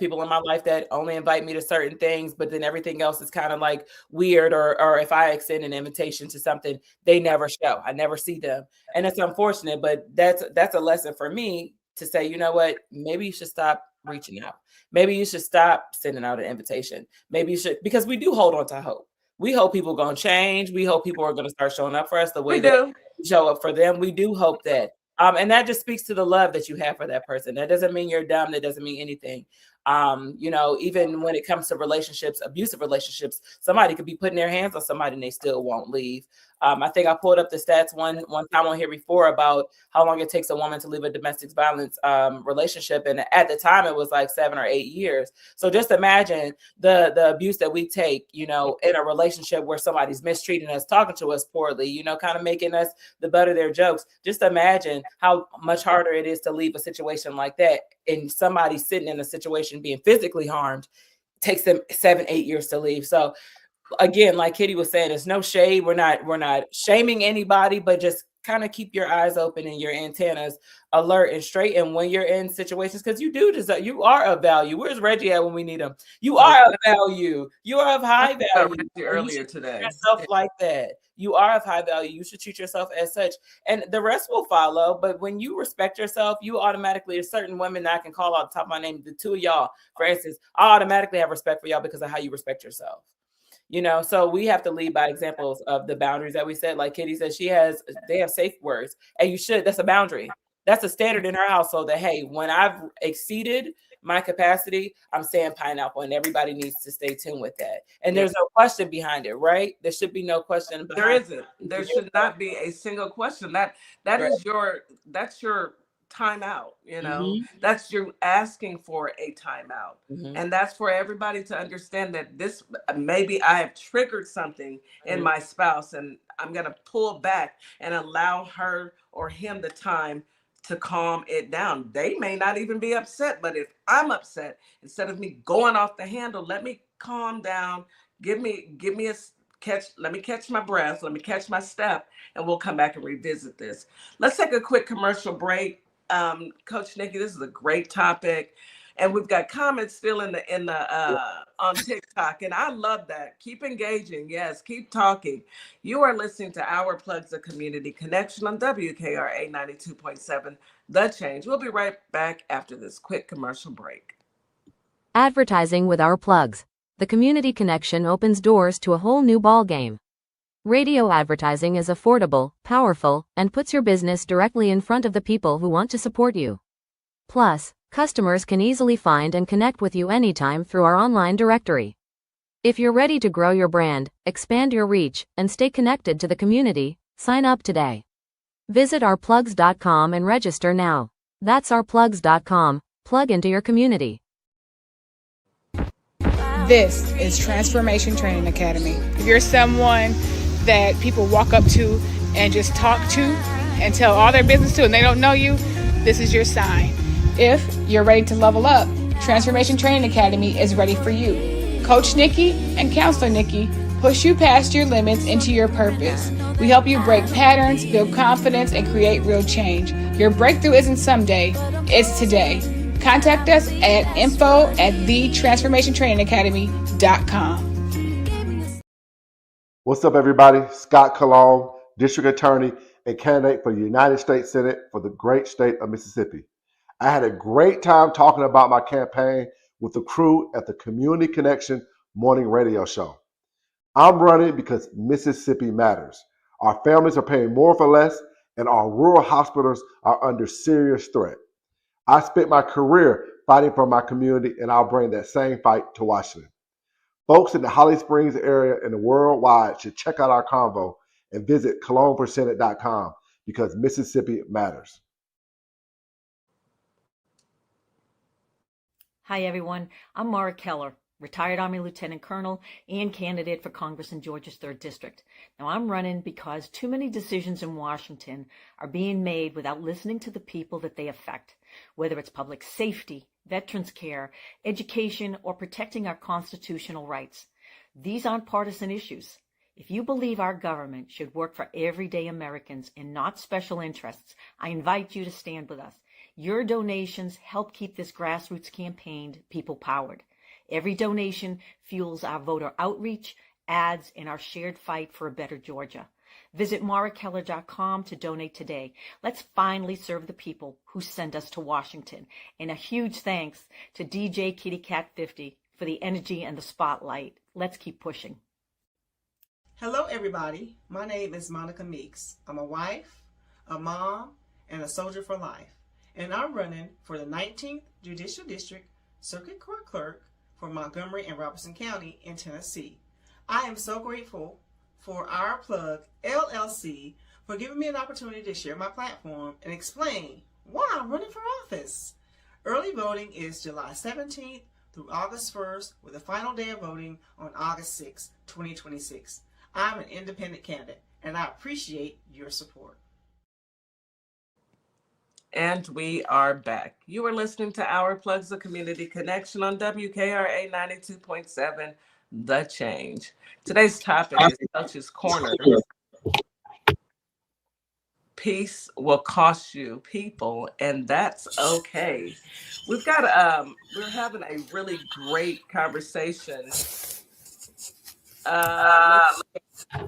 people in my life that only invite me to certain things, but then everything else is kind of like weird, or if I extend an invitation to something, they never show. I never see them. And it's unfortunate, but that's a lesson for me to say, you know what, maybe you should stop reaching out. Maybe you should stop sending out an invitation. Maybe you should, because we do hold on to hope. We hope people are going to change. We hope people are going to start showing up for us the way that we show up for them. We do hope that. And that just speaks to the love that you have for that person. That doesn't mean you're dumb. That doesn't mean anything. Even when it comes to relationships, abusive relationships, somebody could be putting their hands on somebody and they still won't leave. I think I pulled up the stats one time on here before about how long it takes a woman to leave a domestic violence relationship. And at the time, it was like 7 or 8 years. So just imagine the abuse that we take, in a relationship where somebody's mistreating us, talking to us poorly, kind of making us the butt of their jokes. Just imagine how much harder it is to leave a situation like that. And somebody sitting in a situation being physically harmed takes them 7, 8 years to leave. So again, like Kitty was saying, there's no shade. We're not shaming anybody, but just kind of keep your eyes open and your antennas alert and straight. And when you're in situations, because you you are of value. Where's Reggie at when we need him? You are of value. You are of high value. Earlier today, yourself like that. You are of high value. You should treat yourself as such, and the rest will follow. But when you respect yourself, you automatically, there's certain women that I can call out the top of my name. The two of y'all, for instance, I automatically have respect for y'all because of how you respect yourself. So we have to lead by examples of the boundaries that we set. Like Kitty said, they have safe words, and you should. That's a boundary. That's a standard in her household that, hey, when I've exceeded my capacity, I'm saying pineapple, and everybody needs to stay tuned with that. And there's no question behind it, right? There should be no question. There isn't. There should not be a single question. That's your timeout. That's you asking for a timeout. And that's for everybody to understand that this, maybe I have triggered something in my spouse, and I'm going to pull back and allow her or him the time to calm it down. They may not even be upset, but if I'm upset, instead of me going off the handle, let me calm down. Give me a catch. Let me catch my breath. Let me catch my step, and we'll come back and revisit this. Let's take a quick commercial break. Coach Nikki, this is a great topic. And we've got comments still in the on TikTok, and I love that. Keep engaging, yes, keep talking. You are listening to Our Plugs, the Community Connection on WKRA 92.7, The Change. We'll be right back after this quick commercial break. Advertising with Our Plugs, the Community Connection opens doors to a whole new ballgame. Radio advertising is affordable, powerful, and puts your business directly in front of the people who want to support you. Plus, customers can easily find and connect with you anytime through our online directory. If you're ready to grow your brand, expand your reach, and stay connected to the community, sign up today. Visit ourplugs.com and register now. That's ourplugs.com. Plug into your community. This is Transformation Training Academy. If you're someone that people walk up to and just talk to and tell all their business to and they don't know you, this is your sign. If you're ready to level up, Transformation Training Academy is ready for you. Coach Nikki and Counselor Nikki push you past your limits into your purpose. We help you break patterns, build confidence, and create real change. Your breakthrough isn't someday, it's today. Contact us at info@thetransformationtrainingacademy.com. What's up, everybody? Scott Cologne, District Attorney and candidate for the United States Senate for the great state of Mississippi. I had a great time talking about my campaign with the crew at the Community Connection morning radio show. I'm running because Mississippi matters. Our families are paying more for less, and our rural hospitals are under serious threat. I spent my career fighting for my community, and I'll bring that same fight to Washington. Folks in the Holly Springs area and the worldwide should check out our convo and visit cologneforsenate.com because Mississippi matters. Hi, everyone. I'm Mara Keller, retired Army Lieutenant Colonel and candidate for Congress in Georgia's 3rd District. Now, I'm running because too many decisions in Washington are being made without listening to the people that they affect, whether it's public safety, veterans care, education, or protecting our constitutional rights. These aren't partisan issues. If you believe our government should work for everyday Americans and not special interests, I invite you to stand with us. Your donations help keep this grassroots campaign people-powered. Every donation fuels our voter outreach, ads, and our shared fight for a better Georgia. Visit marakeller.com to donate today. Let's finally serve the people who send us to Washington. And a huge thanks to DJ Kitty Cat 50 for the energy and the spotlight. Let's keep pushing. Hello, everybody. My name is Monica Meeks. I'm a wife, a mom, and a soldier for life. And I'm running for the 19th Judicial District Circuit Court Clerk for Montgomery and Robertson County in Tennessee. I am so grateful for Our Plug LLC for giving me an opportunity to share my platform and explain why I'm running for office. Early voting is July 17th through August 1st, with the final day of voting on August 6, 2026. I'm an independent candidate, and I appreciate your support. And we are back. You are listening to Our Plugs, the Community Connection on WKRA 92.7, The Change. Today's topic is Coach's Corner. Peace will cost you people, and that's okay. We've got we're having a really great conversation.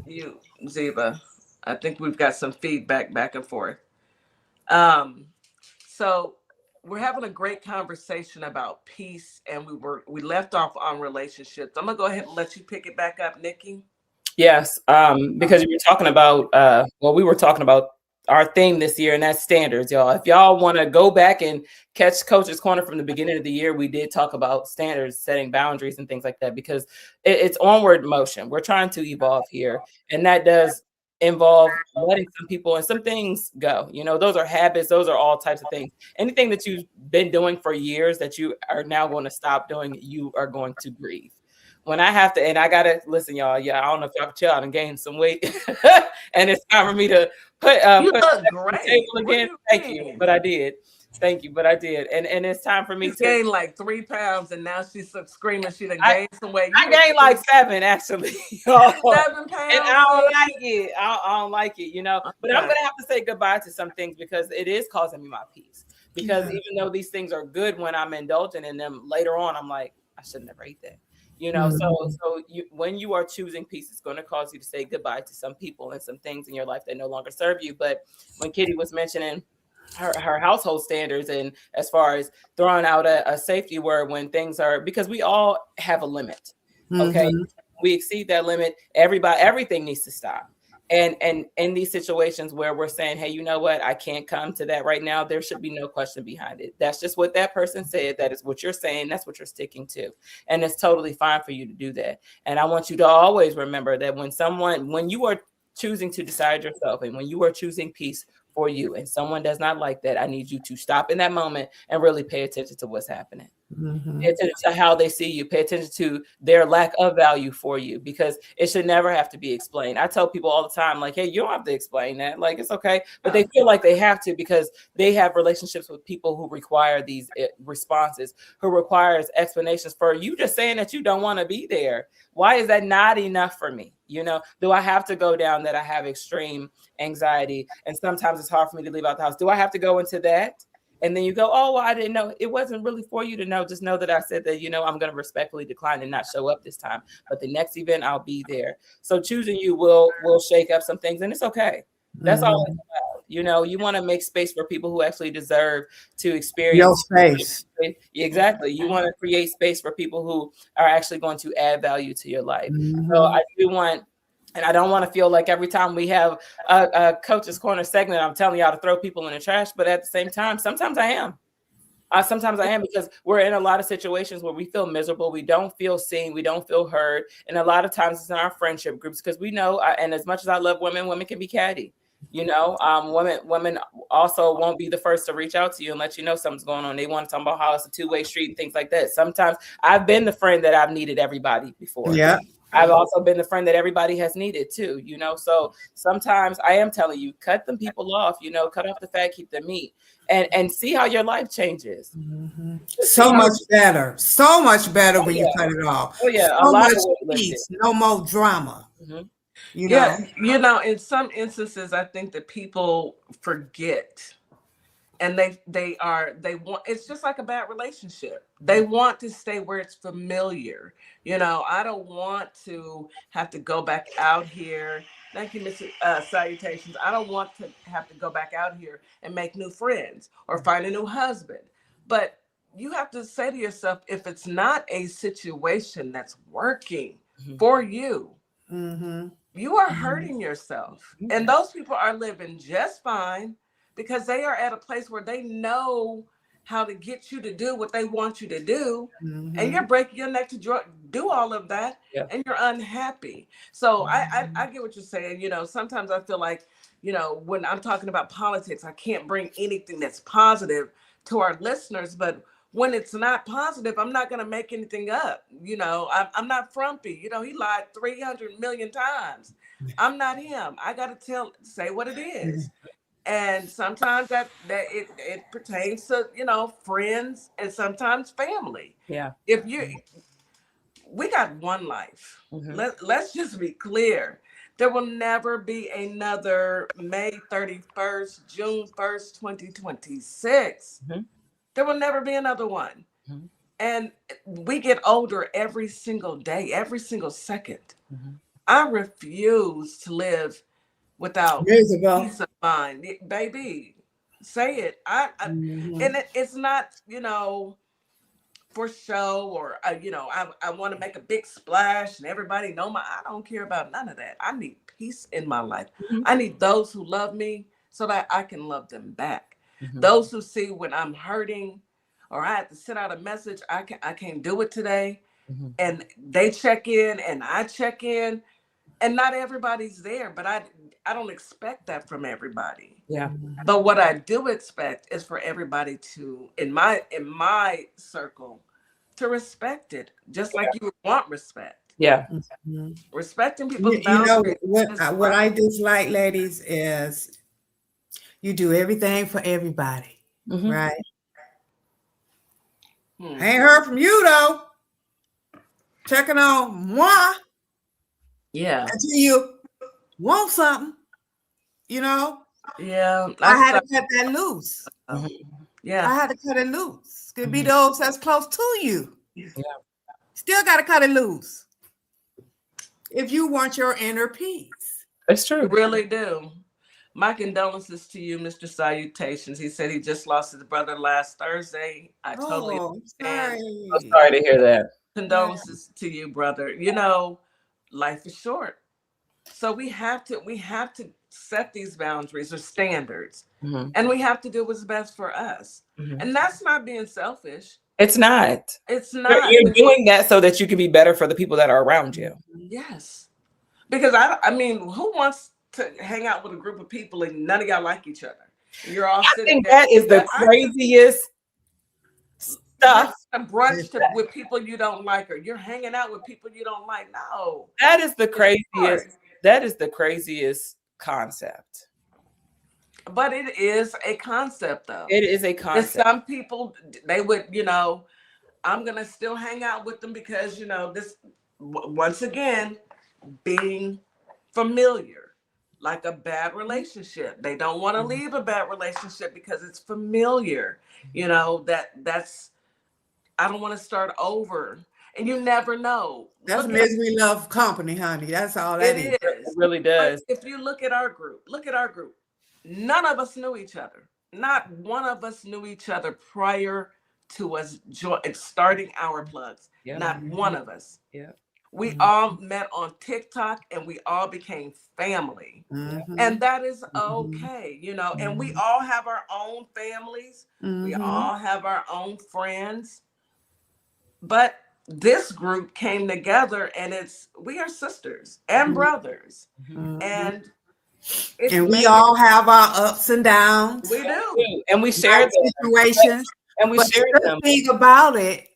You, Ziba, I think we've got some feedback back and forth. So we're having a great conversation about peace, and we left off on relationships. I'm gonna go ahead and let you pick it back up, Nikki. Yes, because you were talking about, we were talking about our theme this year, and that's standards, y'all. If y'all want to go back and catch Coach's Corner from the beginning of the year, we did talk about standards, setting boundaries and things like that, because it's onward motion. We're trying to evolve here, and that does involve letting some people and some things go. You know, those are habits. Those are all types of things. Anything that you've been doing for years that you are now going to stop doing, you are going to grieve. When I have to, and I gotta listen, y'all. Yeah, I don't know if y'all can chill out and gain some weight, and it's time for me to put You put look great. table again. Thank you, but I did. Thank you, but I did, and it's time for me She's to gained like 3 pounds, and now she's screaming she done gained some weight. I gained like 7 actually. 7 pounds, and I don't like it. I don't like it, you know. But I'm gonna have to say goodbye to some things because it is causing me my peace. Because even though these things are good when I'm indulging in them, later on I'm like, I should never eat that. You know, when you are choosing peace, it's going to cause you to say goodbye to some people and some things in your life that no longer serve you. But when Kitty was mentioning her household standards, and as far as throwing out a safety word when things are, because we all have a limit. Okay. We exceed that limit. Everything needs to stop. And in these situations where we're saying, hey, you know what, I can't come to that right now, there should be no question behind it. That's just what that person said. That is what you're saying. That's what you're sticking to. And it's totally fine for you to do that. And I want you to always remember that when you are choosing to decide yourself, and when you are choosing peace for you, and someone does not like that, I need you to stop in that moment and really pay attention to what's happening. Pay attention to how they see you. Pay attention to their lack of value for you, because it should never have to be explained. I tell people all the time, like, hey, you don't have to explain that. Like, it's okay. But they feel like they have to, because they have relationships with people who require these responses, who requires explanations for you just saying that you don't want to be there. Why is that not enough for me? You know, do I have to go down that I have extreme anxiety and sometimes it's hard for me to leave out the house? Do I have to go into that? And then you go, oh, well, I didn't know. It wasn't really for you to know. Just know that I said that, you know, I'm going to respectfully decline and not show up this time. But the next event, I'll be there. So choosing you will shake up some things, and it's okay. That's all it's about. You know, you want to make space for people who actually deserve to experience your space. Exactly. You want to create space for people who are actually going to add value to your life. So I do want And I don't want to feel like every time we have a Coach's Corner segment, I'm telling y'all to throw people in the trash. But at the same time, sometimes I am. Sometimes I am, because we're in a lot of situations where we feel miserable. We don't feel seen. We don't feel heard. And a lot of times it's in our friendship groups, because we know, and as much as I love women, women can be catty. Women also won't be the first to reach out to you and let you know something's going on. They want to talk about how it's a two-way street and things like that. Sometimes I've been the friend that I've needed everybody before. Yeah. I've also been the friend that everybody has needed too, So sometimes I am telling you, cut them people off, cut off the fat, keep the meat, and see how your life changes. Mm-hmm. So much better when you cut it off. Oh yeah, so a lot much of peace, no more drama. Mm-hmm. In some instances, I think that people forget. And they want, it's just like a bad relationship. They want to stay where it's familiar. I don't want to have to go back out here. Thank you, Mr. Salutations. I don't want to have to go back out here and make new friends or find a new husband. But you have to say to yourself, if it's not a situation that's working for you, you are hurting yourself. And those people are living just fine, because they are at a place where they know how to get you to do what they want you to do. And you're breaking your neck to do all of that. And you're unhappy. So I get what you're saying. Sometimes I feel like, when I'm talking about politics, I can't bring anything that's positive to our listeners. But when it's not positive, I'm not going to make anything up. I'm not frumpy. He lied 300 million times. I'm not him. I got to say what it is. And sometimes that it pertains to, friends, and sometimes family. Yeah. We got one life. Let's just be clear. There will never be another May 31st, June 1st, 2026. There will never be another one. And we get older every single day, every single second. I refuse to live without peace of mind. Baby, say it. And it's not, for show, or I want to make a big splash and everybody know I don't care about none of that. I need peace in my life. I need those who love me so that I can love them back. Those who see when I'm hurting, or I have to send out a message, I can't do it today, and they check in and I check in, and not everybody's there, but I don't expect that from everybody. Yeah. But what I do expect is for everybody to, in my circle, to respect it, just like you want respect. Yeah. Respecting people's boundaries. What I dislike, ladies, is you do everything for everybody, right? I ain't heard from you though. Checking on moi. Yeah. Until you want something, Yeah. I had to cut that loose. Yeah. I had to cut it loose. Could be those that's close to you. Yeah. Still got to cut it loose if you want your inner peace. That's true. You really do. My condolences to you, Mr. Salutations. He said he just lost his brother last Thursday. I totally understand. I'm sorry to hear that. Condolences to you, brother. Life is short. So we have to set these boundaries or standards, and we have to do what's best for us. And that's not being selfish. It's not. It's not. You're doing that so that you can be better for the people that are around you. Yes. Because I mean, who wants to hang out with a group of people and none of y'all like each other? You're all sitting. I think that is the craziest stuff. A brunch with people you don't like, or you're hanging out with people you don't like. No. That is the craziest. That is the craziest concept. But it is a concept, though. It is a concept. And some people, they would, I'm going to still hang out with them because, this, once again, being familiar, like a bad relationship. They don't want to leave a bad relationship because it's familiar. That's, I don't want to start over. And you never know. That's misery love company, honey. That's all that is. It really does. But if you look at our group, none of us knew each other. Not one of us knew each other prior to us starting Our Plugs. Yeah. Not one of us. Yeah. We all met on TikTok and we all became family. And that is okay, you know, and we all have our own families. We all have our own friends. But this group came together and we are sisters and brothers. And it's And we made it, all have our ups and downs, we do. And we our shared them. situations. And we But shared the them. good thing about it,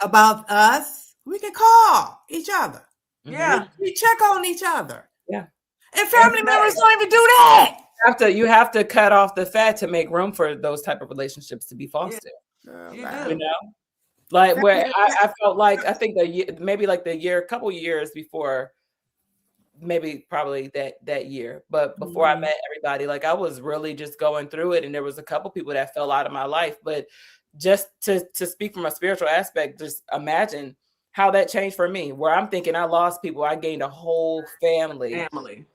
about us, we can call each other. Yeah. We check on each other. Yeah. And family members don't even do that. You have to cut off the fat to make room for those type of relationships to be fostered. You You do. know, like where I felt like I think maybe like couple years before, maybe probably that year, but before I met everybody, like I was really just going through it, and there was a couple people that fell out of my life. But just to speak from a spiritual aspect, just imagine how that changed for me, where I'm thinking I lost people, I gained a whole family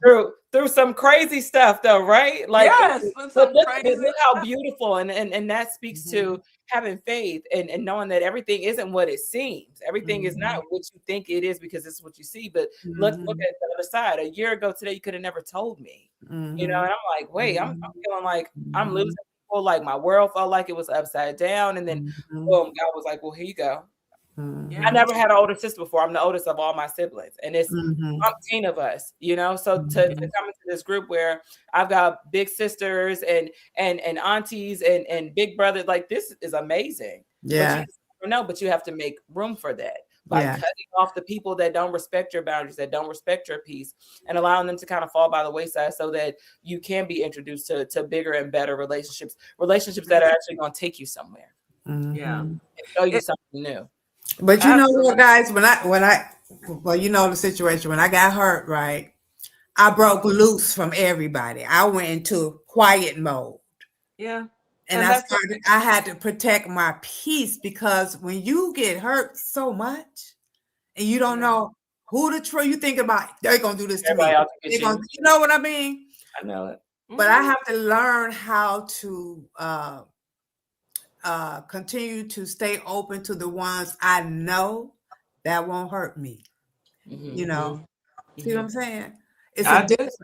through some crazy stuff though, right? Like, yes, but look how beautiful, and that speaks to having faith and knowing that everything isn't what it seems. Everything is not what you think it is because it's what you see. But look at the other side. A year ago today, you could have never told me, you know. And I'm like, wait, I'm feeling like I'm losing people. Like my world felt like it was upside down, and then boom, God was like, well, here you go. I never had an older sister before. I'm the oldest of all my siblings, and it's 15 of us, you know. So to come into this group where I've got big sisters and aunties and big brothers, like this is amazing. Yeah. But you have to make room for that by cutting off the people that don't respect your boundaries, that don't respect your peace, and allowing them to kind of fall by the wayside so that you can be introduced to bigger and better relationships that are actually going to take you somewhere. Yeah. And show you something new. But you know what, guys, well, you know the situation. When I got hurt, right, I broke loose from everybody. I went into quiet mode. Yeah. And I had to protect my peace, because when you get hurt so much and you don't know who to trust, you think about they're gonna do this to me. You know what I mean? I know it. But I have to learn how to continue to stay open to the ones I know that won't hurt me. You know, see what I'm saying? It's a difference.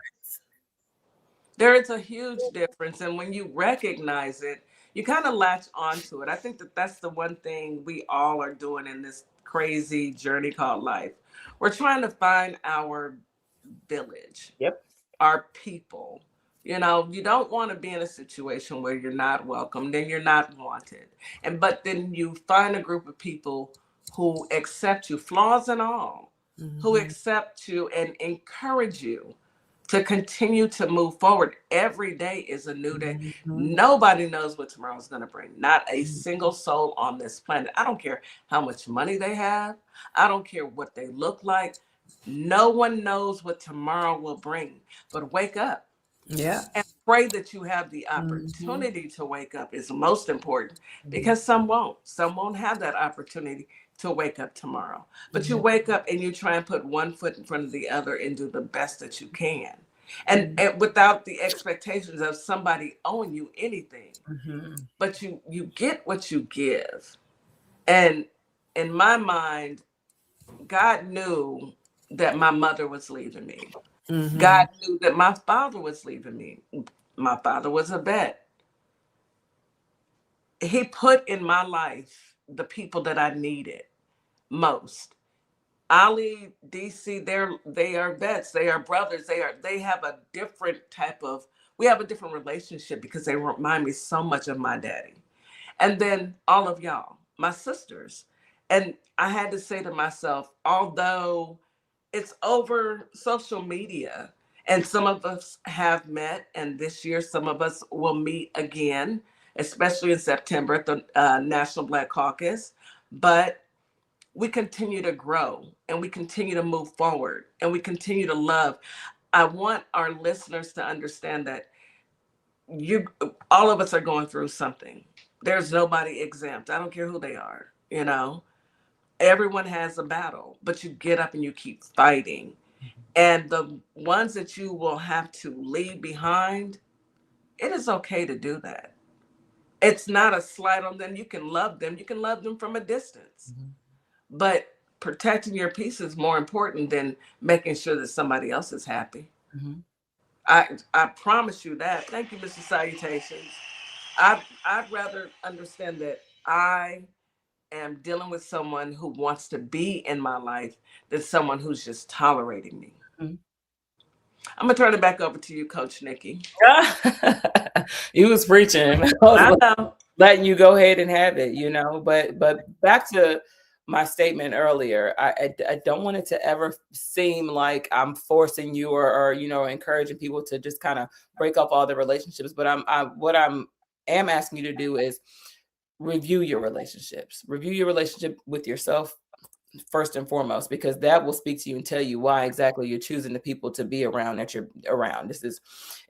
There is a huge difference. And when you recognize it, you kind of latch onto it. I think that's the one thing we all are doing in this crazy journey called life. We're trying to find our village, our people. You know, you don't want to be in a situation where you're not welcome, then you're not wanted. But then you find a group of people who accept you, flaws and all, who accept you and encourage you to continue to move forward. Every day is a new day. Nobody knows what tomorrow's going to bring. Not a single soul on this planet. I don't care how much money they have. I don't care what they look like. No one knows what tomorrow will bring. But wake up. Yeah. And pray that you have the opportunity to wake up is most important, because some won't. Some won't have that opportunity to wake up tomorrow. But you wake up and you try and put one foot in front of the other and do the best that you can. And without the expectations of somebody owing you anything. But you get what you give. And in my mind, God knew that my mother was leaving me. God knew that my father was leaving me. My father was a vet. He put in my life the people that I needed most. Ali, DC, they are vets. They are brothers. They have a different we have a different relationship because they remind me so much of my daddy. And then all of y'all, my sisters. And I had to say to myself, although it's over social media, and some of us have met, and this year some of us will meet again, especially in September at the National Black Caucus. But we continue to grow, and we continue to move forward, and we continue to love. I want our listeners to understand that all of us are going through something. There's nobody exempt. I don't care who they are, you know. Everyone has a battle, but you get up and you keep fighting. And the ones that you will have to leave behind, it is okay to do that. It's not a slight on them. You can love them. You can love them from a distance. But protecting your peace is more important than making sure that somebody else is happy. Mm-hmm. I promise you that. Thank you, Mr. Salutations. I'd rather understand that I am dealing with someone who wants to be in my life than someone who's just tolerating me. Mm-hmm. I'm gonna turn it back over to you, Coach Nikki. You was preaching. I know. Letting you go ahead and have it, But back to my statement earlier, I don't want it to ever seem like I'm forcing you or encouraging people to just kind of break up all the relationships. But what I'm asking you to do is review your relationships. Review your relationship with yourself first and foremost, because that will speak to you and tell you why exactly you're choosing the people to be around that you're around. This is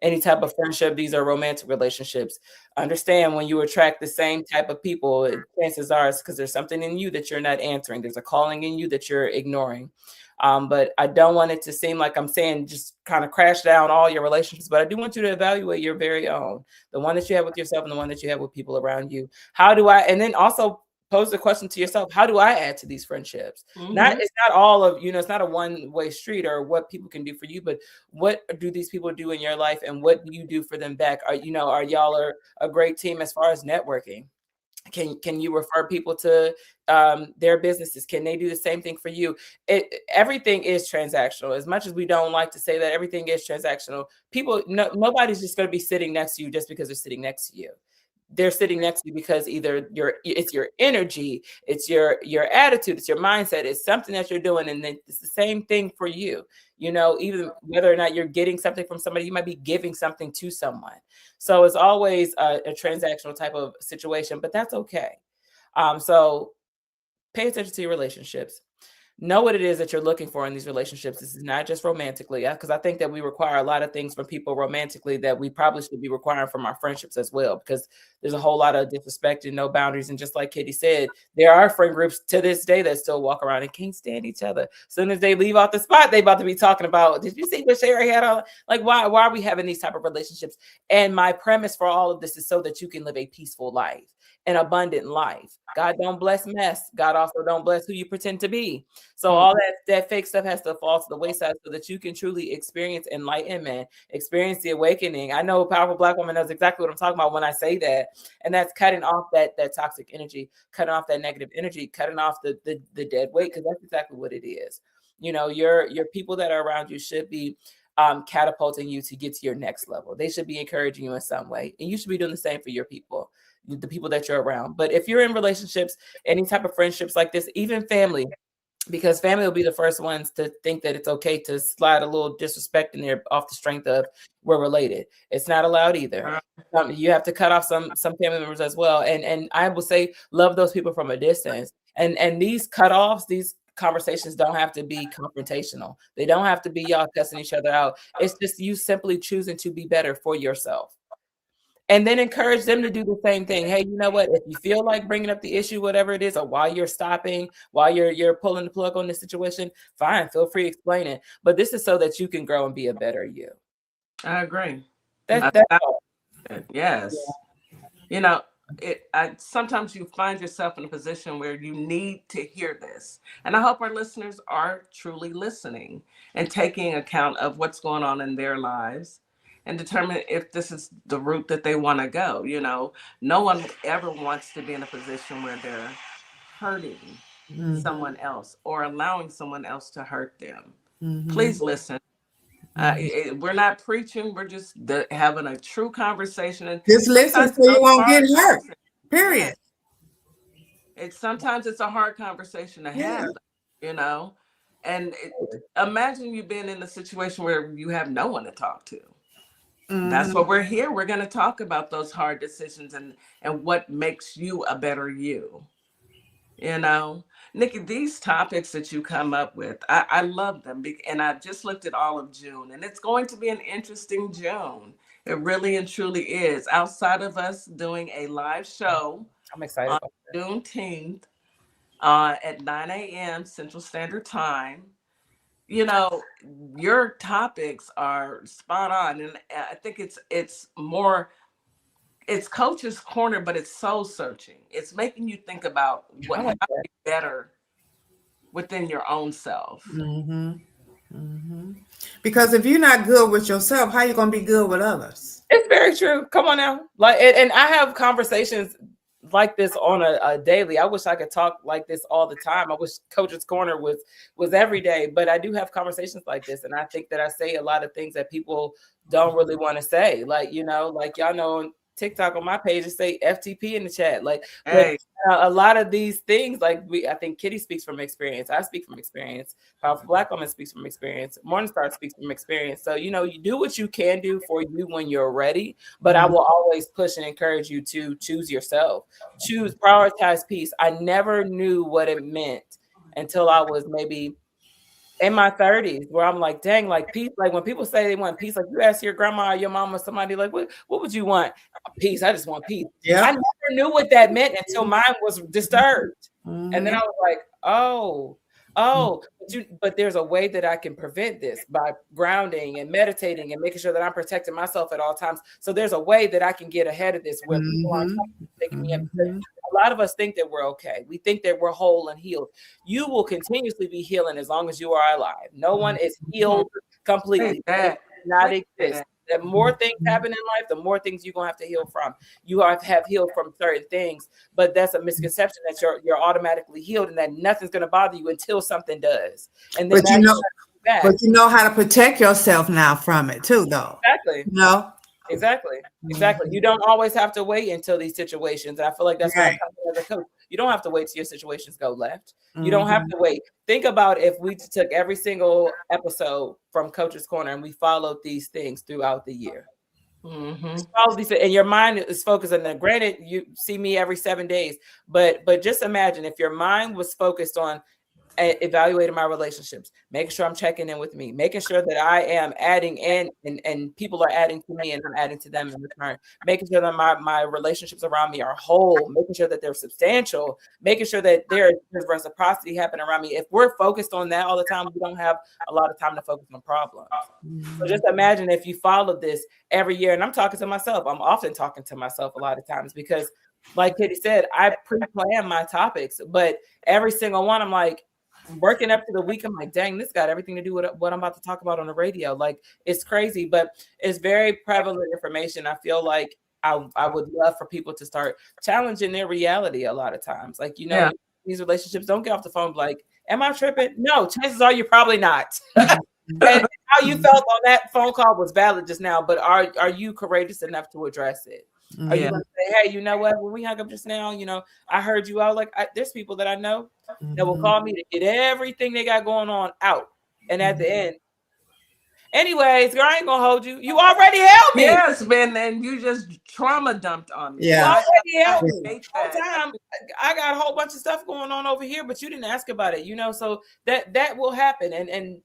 any type of friendship. These are romantic relationships. Understand, when you attract the same type of people, chances are it's because there's something in you that you're not answering. There's a calling in you that you're ignoring. But I don't want it to seem like I'm saying just kind of crash down all your relationships, but I do want you to evaluate your very own, the one that you have with yourself and the one that you have with people around you. How do I, and then also pose the question to yourself, how do I add to these friendships? Mm-hmm. It's not all of, it's not a one-way street or what people can do for you, but what do these people do in your life and what do you do for them back? Are y'all a great team as far as networking? Can you refer people to their businesses? Can they do the same thing for you? Everything is transactional. As much as we don't like to say that, everything is transactional. Nobody's just going to be sitting next to you just because they're sitting next to you. They're sitting next to you because either it's your energy, it's your attitude, it's your mindset, it's something that you're doing, and then it's the same thing for you. Even whether or not you're getting something from somebody, you might be giving something to someone. So it's always a transactional type of situation, but that's okay. So pay attention to your relationships. Know what it is that you're looking for in these relationships. This is not just romantically, because I think that we require a lot of things from people romantically that we probably should be requiring from our friendships as well, because there's a whole lot of disrespect and no boundaries. And just like Kitty said, there are friend groups to this day that still walk around and can't stand each other. As soon as they leave off the spot, they about to be talking about, did you see what Sherry had on? Like, why are we having these type of relationships? And my premise for all of this is so that you can live a peaceful life, an abundant life. God don't bless mess. God also don't bless who you pretend to be. So all that fake stuff has to fall to the wayside so that you can truly experience enlightenment, experience the awakening. I know a powerful Black woman knows exactly what I'm talking about when I say that. And that's cutting off that toxic energy, cutting off that negative energy, cutting off the dead weight, because that's exactly what it is. Your people that are around you should be catapulting you to get to your next level. They should be encouraging you in some way. And you should be doing the same for your people, the people that you're around. But if you're in relationships, any type of friendships like this, even family, because family will be the first ones to think that it's okay to slide a little disrespect in there off the strength of we're related. It's not allowed either. You have to cut off some family members as well. And I will say, love those people from a distance. And these cutoffs, these conversations don't have to be confrontational. They don't have to be y'all cussing each other out. It's just you simply choosing to be better for yourself. And then encourage them to do the same thing. Hey, you know what? If you feel like bringing up the issue, whatever it is, or while you're stopping, while you're pulling the plug on this situation, fine, feel free to explain it. But this is so that you can grow and be a better you. I agree. That's all. Yes. Yeah. Sometimes you find yourself in a position where you need to hear this. And I hope our listeners are truly listening and taking account of what's going on in their lives and determine if this is the route that they want to go. No one ever wants to be in a position where they're hurting someone else or allowing someone else to hurt them. Please listen. We're not preaching. We're just having a true conversation. And just listen so you won't get hurt. Period. Sometimes it's a hard conversation to have, And imagine you being in a situation where you have no one to talk to. That's what we're here. We're going to talk about those hard decisions and what makes you a better you. Nikki, these topics that you come up with, I love them. And I just looked at all of June, and it's going to be an interesting June. It really and truly is. Outside of us doing a live show, I'm excited on about Juneteenth at 9 a.m. Central Standard Time. Your topics are spot on. And I think it's Coach's Corner, but it's soul searching. It's making you think about how to be better within your own self. Because if you're not good with yourself, how you gonna be good with others? It's very true. Come on now. Like, and I have conversations like this on a daily. I wish I could talk like this all the time. I wish Coach's Corner was every day, but I do have conversations like this. And I think that I say a lot of things that people don't really want to say. Like, you know, like y'all know on TikTok on my page, it say FTP in the chat. Like, Hey. but a lot of these things, like I think Kitty speaks from experience. I speak from experience. Powerful Black Woman speaks from experience. Morningstar speaks from experience. So, you know, you do what you can do for you when you're ready. But I will always push and encourage you to choose yourself. Choose, prioritize peace. I never knew what it meant until I was maybe in my 30s, where I'm like, dang, like peace. Like when people say they want peace, like you ask your grandma or your mama, somebody like, what would you want? Peace. I just want peace. Yeah. I never knew what that meant until mine was disturbed. And then I was like, but there's a way that I can prevent this by grounding and meditating and making sure that I'm protecting myself at all times. So there's a way that I can get ahead of this where people aren't taking me in. A lot of us think that we're okay. We think that we're whole and healed. You will continuously be healing as long as you are alive. No one is healed completely. That not exist. The more things happen in life, the more things you're gonna have to heal from. You have healed from certain things, but that's a misconception that you're automatically healed and that nothing's gonna bother you until something does. And then but you know how to protect yourself now from it too, though. Exactly. No. Exactly. You don't always have to wait until these situations. And I feel like that's what I'm talking about as a coach. You don't have to wait till your situations go left. You don't have to wait. Think about if we took every single episode from Coach's Corner and we followed these things throughout the year. Follow these, and your mind is focused on that. Granted, you see me every 7 days, but just imagine if your mind was focused on evaluating my relationships, making sure I'm checking in with me, making sure that I am adding in and people are adding to me and I'm adding to them in return, making sure that my relationships around me are whole, making sure that they're substantial, making sure that there's reciprocity happening around me. If we're focused on that all the time, we don't have a lot of time to focus on problems. So just imagine if you followed this every year, and I'm talking to myself. I'm often talking to myself a lot of times because, like Kitty said, I pre-plan my topics, but every single one, I'm like, working up to the week, I'm like, dang, this got everything to do with what I'm about to talk about on the radio. Like, it's crazy, but it's very prevalent information. I feel like I would love for people to start challenging their reality a lot of times. Like, you know, these relationships, don't get off the phone like, am I tripping? No, chances are you're probably not. And how you felt on that phone call was valid just now, but are you courageous enough to address it? Are you going to say, hey, you know what? When we hung up just now, you know, I heard you out. Like, there's people that I know that will call me to get everything they got going on out. And at the end, anyways, girl, I ain't going to hold you. You already held me. Yes, man. And you just trauma dumped on me. Yeah. You already held me. Time, I got a whole bunch of stuff going on over here, but you didn't ask about it, you know, so that will happen.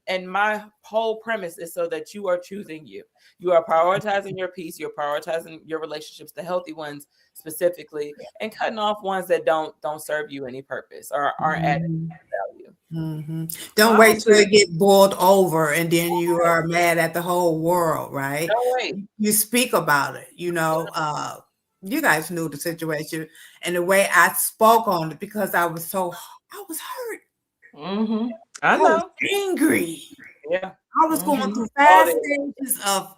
And my whole premise is so that you are choosing you. You are prioritizing your peace. You're prioritizing your relationships, the healthy ones specifically, and cutting off ones that don't serve you any purpose or aren't adding value. Don't wait till it get boiled over and then you are mad at the whole world, right? Don't wait. You speak about it, you know. You guys knew the situation and the way I spoke on it because I was hurt. I know. I was angry. Yeah. I was going through 5 stages of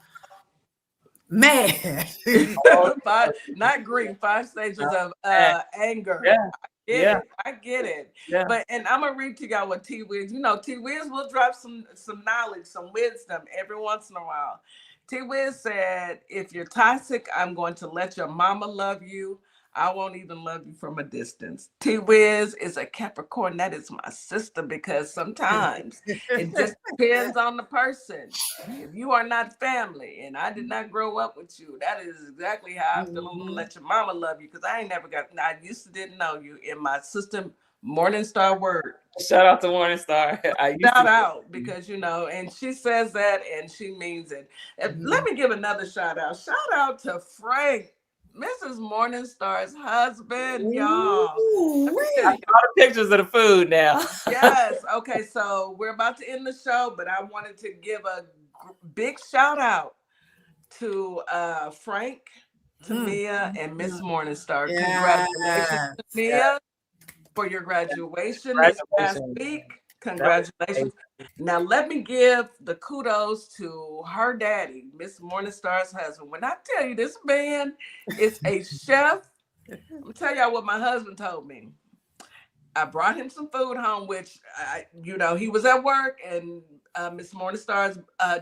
mad. Not grief, 5 stages of anger. I get it. Yeah. But and I'm gonna read to y'all what T Wiz. You know, T Wiz will drop some knowledge, some wisdom every once in a while. T Wiz said, if you're toxic, I'm going to let your mama love you. I won't even love you from a distance. T Wiz is a Capricorn. That is my sister because sometimes it just depends on the person. If you are not family and I did not grow up with you, that is exactly how I feel. I'm gonna let your mama love you because I ain't never got. I used to didn't know you. In my sister Morningstar word. Shout out to Morningstar. Shout out because you know, and she says that and she means it. Let me give another shout out. Shout out to Frank. Mrs. Morningstar's husband, y'all. I got pictures of the food now. Yes. Okay. So we're about to end the show, but I wanted to give a big shout out to Frank, Tamia, and Miss Morningstar. Yes. Congratulations, Tamia, for your graduation this past week. Congratulations. Now let me give the kudos to her daddy, Miss Morningstar's husband. When I tell you this man is a chef, I'm gonna tell y'all what my husband told me. I brought him some food home, which he was at work, and Miss Morningstar's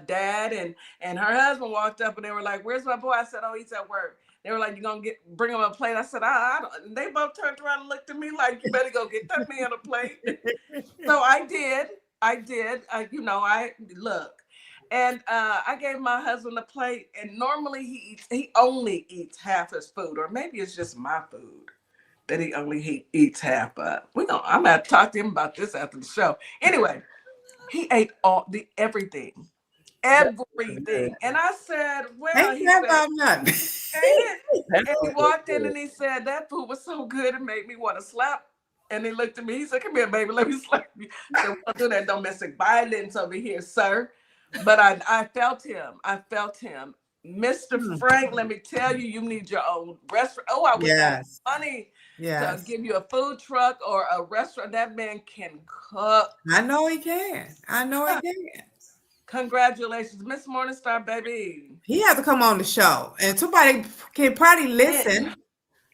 dad and her husband walked up, and they were like, "Where's my boy?" I said, "Oh, he's at work." They were like, "You gonna bring him a plate?" I said, I don't. And they both turned around and looked at me like, "You better go get that man a plate." So I did. I look, and I gave my husband a plate, and normally he only eats half his food, or maybe it's just my food that he eats half of. I'm gonna talk to him about this after the show. Anyway, he ate everything. And I said, well, Ain't that about nothing? and he walked in and he said, that food was so good, it made me want to slap. And he looked at me, he said, come here, baby, let me slap you. I said, we don't do that domestic violence over here, sir. But I felt him. Mr. Frank, let me tell you, you need your own restaurant. Oh, I wish I had money to give you a food truck or a restaurant. That man can cook. I know he can. Congratulations, Miss Morningstar, baby. He has to come on the show, and somebody can probably listen.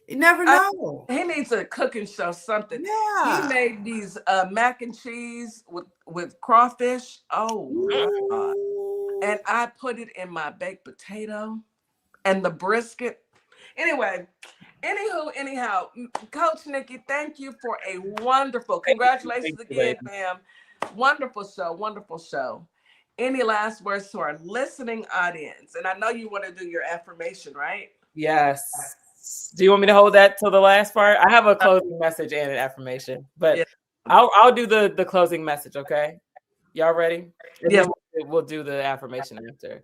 You never know. He needs a cooking show, something. Yeah. He made these mac and cheese with crawfish. Oh, my God. And I put it in my baked potato and the brisket. Anyway, anyhow, Coach Nikki, thank you for a wonderful, congratulations again, ma'am. Wonderful show. Any last words to our listening audience? And I know you want to do your affirmation, right? Yes. Do you want me to hold that till the last part? I have a closing message and an affirmation, but I'll do the closing message, okay? Y'all ready? Yes. We'll do the affirmation after.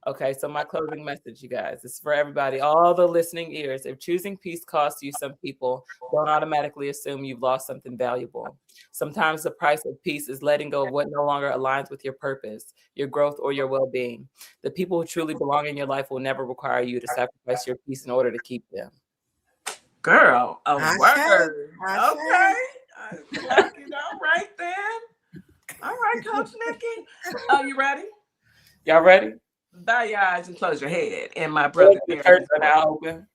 Okay, so my closing message, you guys, is for everybody, all the listening ears. If choosing peace costs you some people, don't automatically assume you've lost something valuable. Sometimes the price of peace is letting go of what no longer aligns with your purpose, your growth, or your well-being. The people who truly belong in your life will never require you to sacrifice your peace in order to keep them. Girl, a word. Okay. Right then. All right, Coach Nikki. Are you ready? Y'all ready? Bow your eyes and close your head. And my brother. The curtains are now open.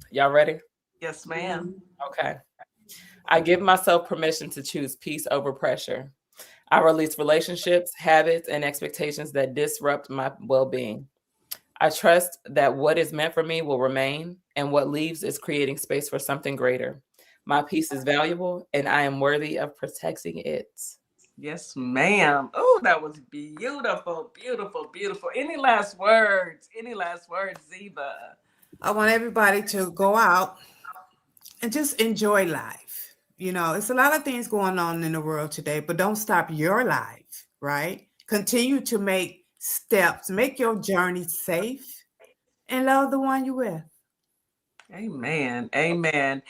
Y'all ready? Yes, ma'am. Okay. I give myself permission to choose peace over pressure. I release relationships, habits, and expectations that disrupt my well-being. I trust that what is meant for me will remain, and what leaves is creating space for something greater. My peace is valuable, and I am worthy of protecting it. Yes, ma'am. Oh, that was beautiful, beautiful, beautiful. Any last words? Ziva? I want everybody to go out and just enjoy life. You know, it's a lot of things going on in the world today, but don't stop your life, right? Continue to make steps, make your journey safe, and love the one you're with. Amen. Amen.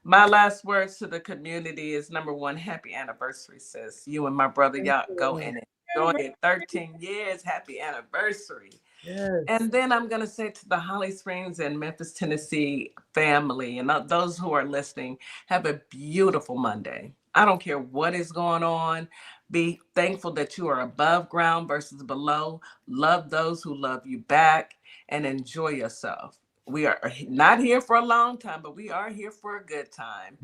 My last words to the community is, number one, happy anniversary, sis. You and my brother, y'all go and enjoy it. 13 years, happy anniversary. Yes. And then I'm going to say to the Holly Springs and Memphis, Tennessee family, and those who are listening, have a beautiful Monday. I don't care what is going on. Be thankful that you are above ground versus below. Love those who love you back, and enjoy yourself. We are not here for a long time, but we are here for a good time.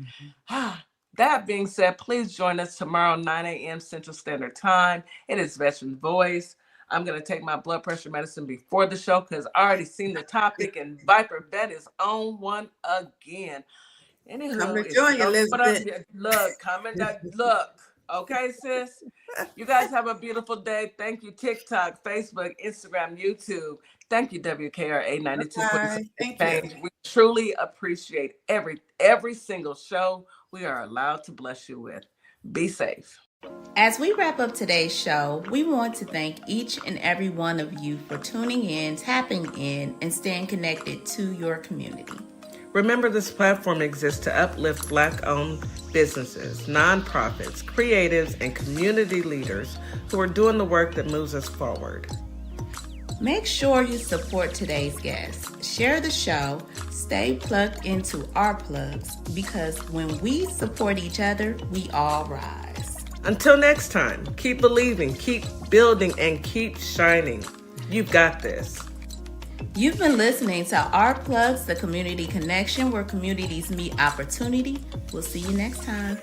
That being said, please join us tomorrow, 9 a.m. Central Standard Time. It is Veteran's Voice. I'm going to take my blood pressure medicine before the show because I already seen the topic, and Viper Bet is on one again. Anywho, come to join you, Elizabeth. Look. Okay, sis? You guys have a beautiful day. Thank you, TikTok, Facebook, Instagram, YouTube. Thank you, WKRA 92.7. Thank you. We truly appreciate every single show we are allowed to bless you with. Be safe. As we wrap up today's show, we want to thank each and every one of you for tuning in, tapping in, and staying connected to your community. Remember, this platform exists to uplift Black-owned businesses, nonprofits, creatives, and community leaders who are doing the work that moves us forward. Make sure you support today's guests. Share the show. Stay plugged into our plugs, because when we support each other, we all rise. Until next time, keep believing, keep building, and keep shining. You've got this. You've been listening to Our Plugs, the community connection where communities meet opportunity. We'll see you next time.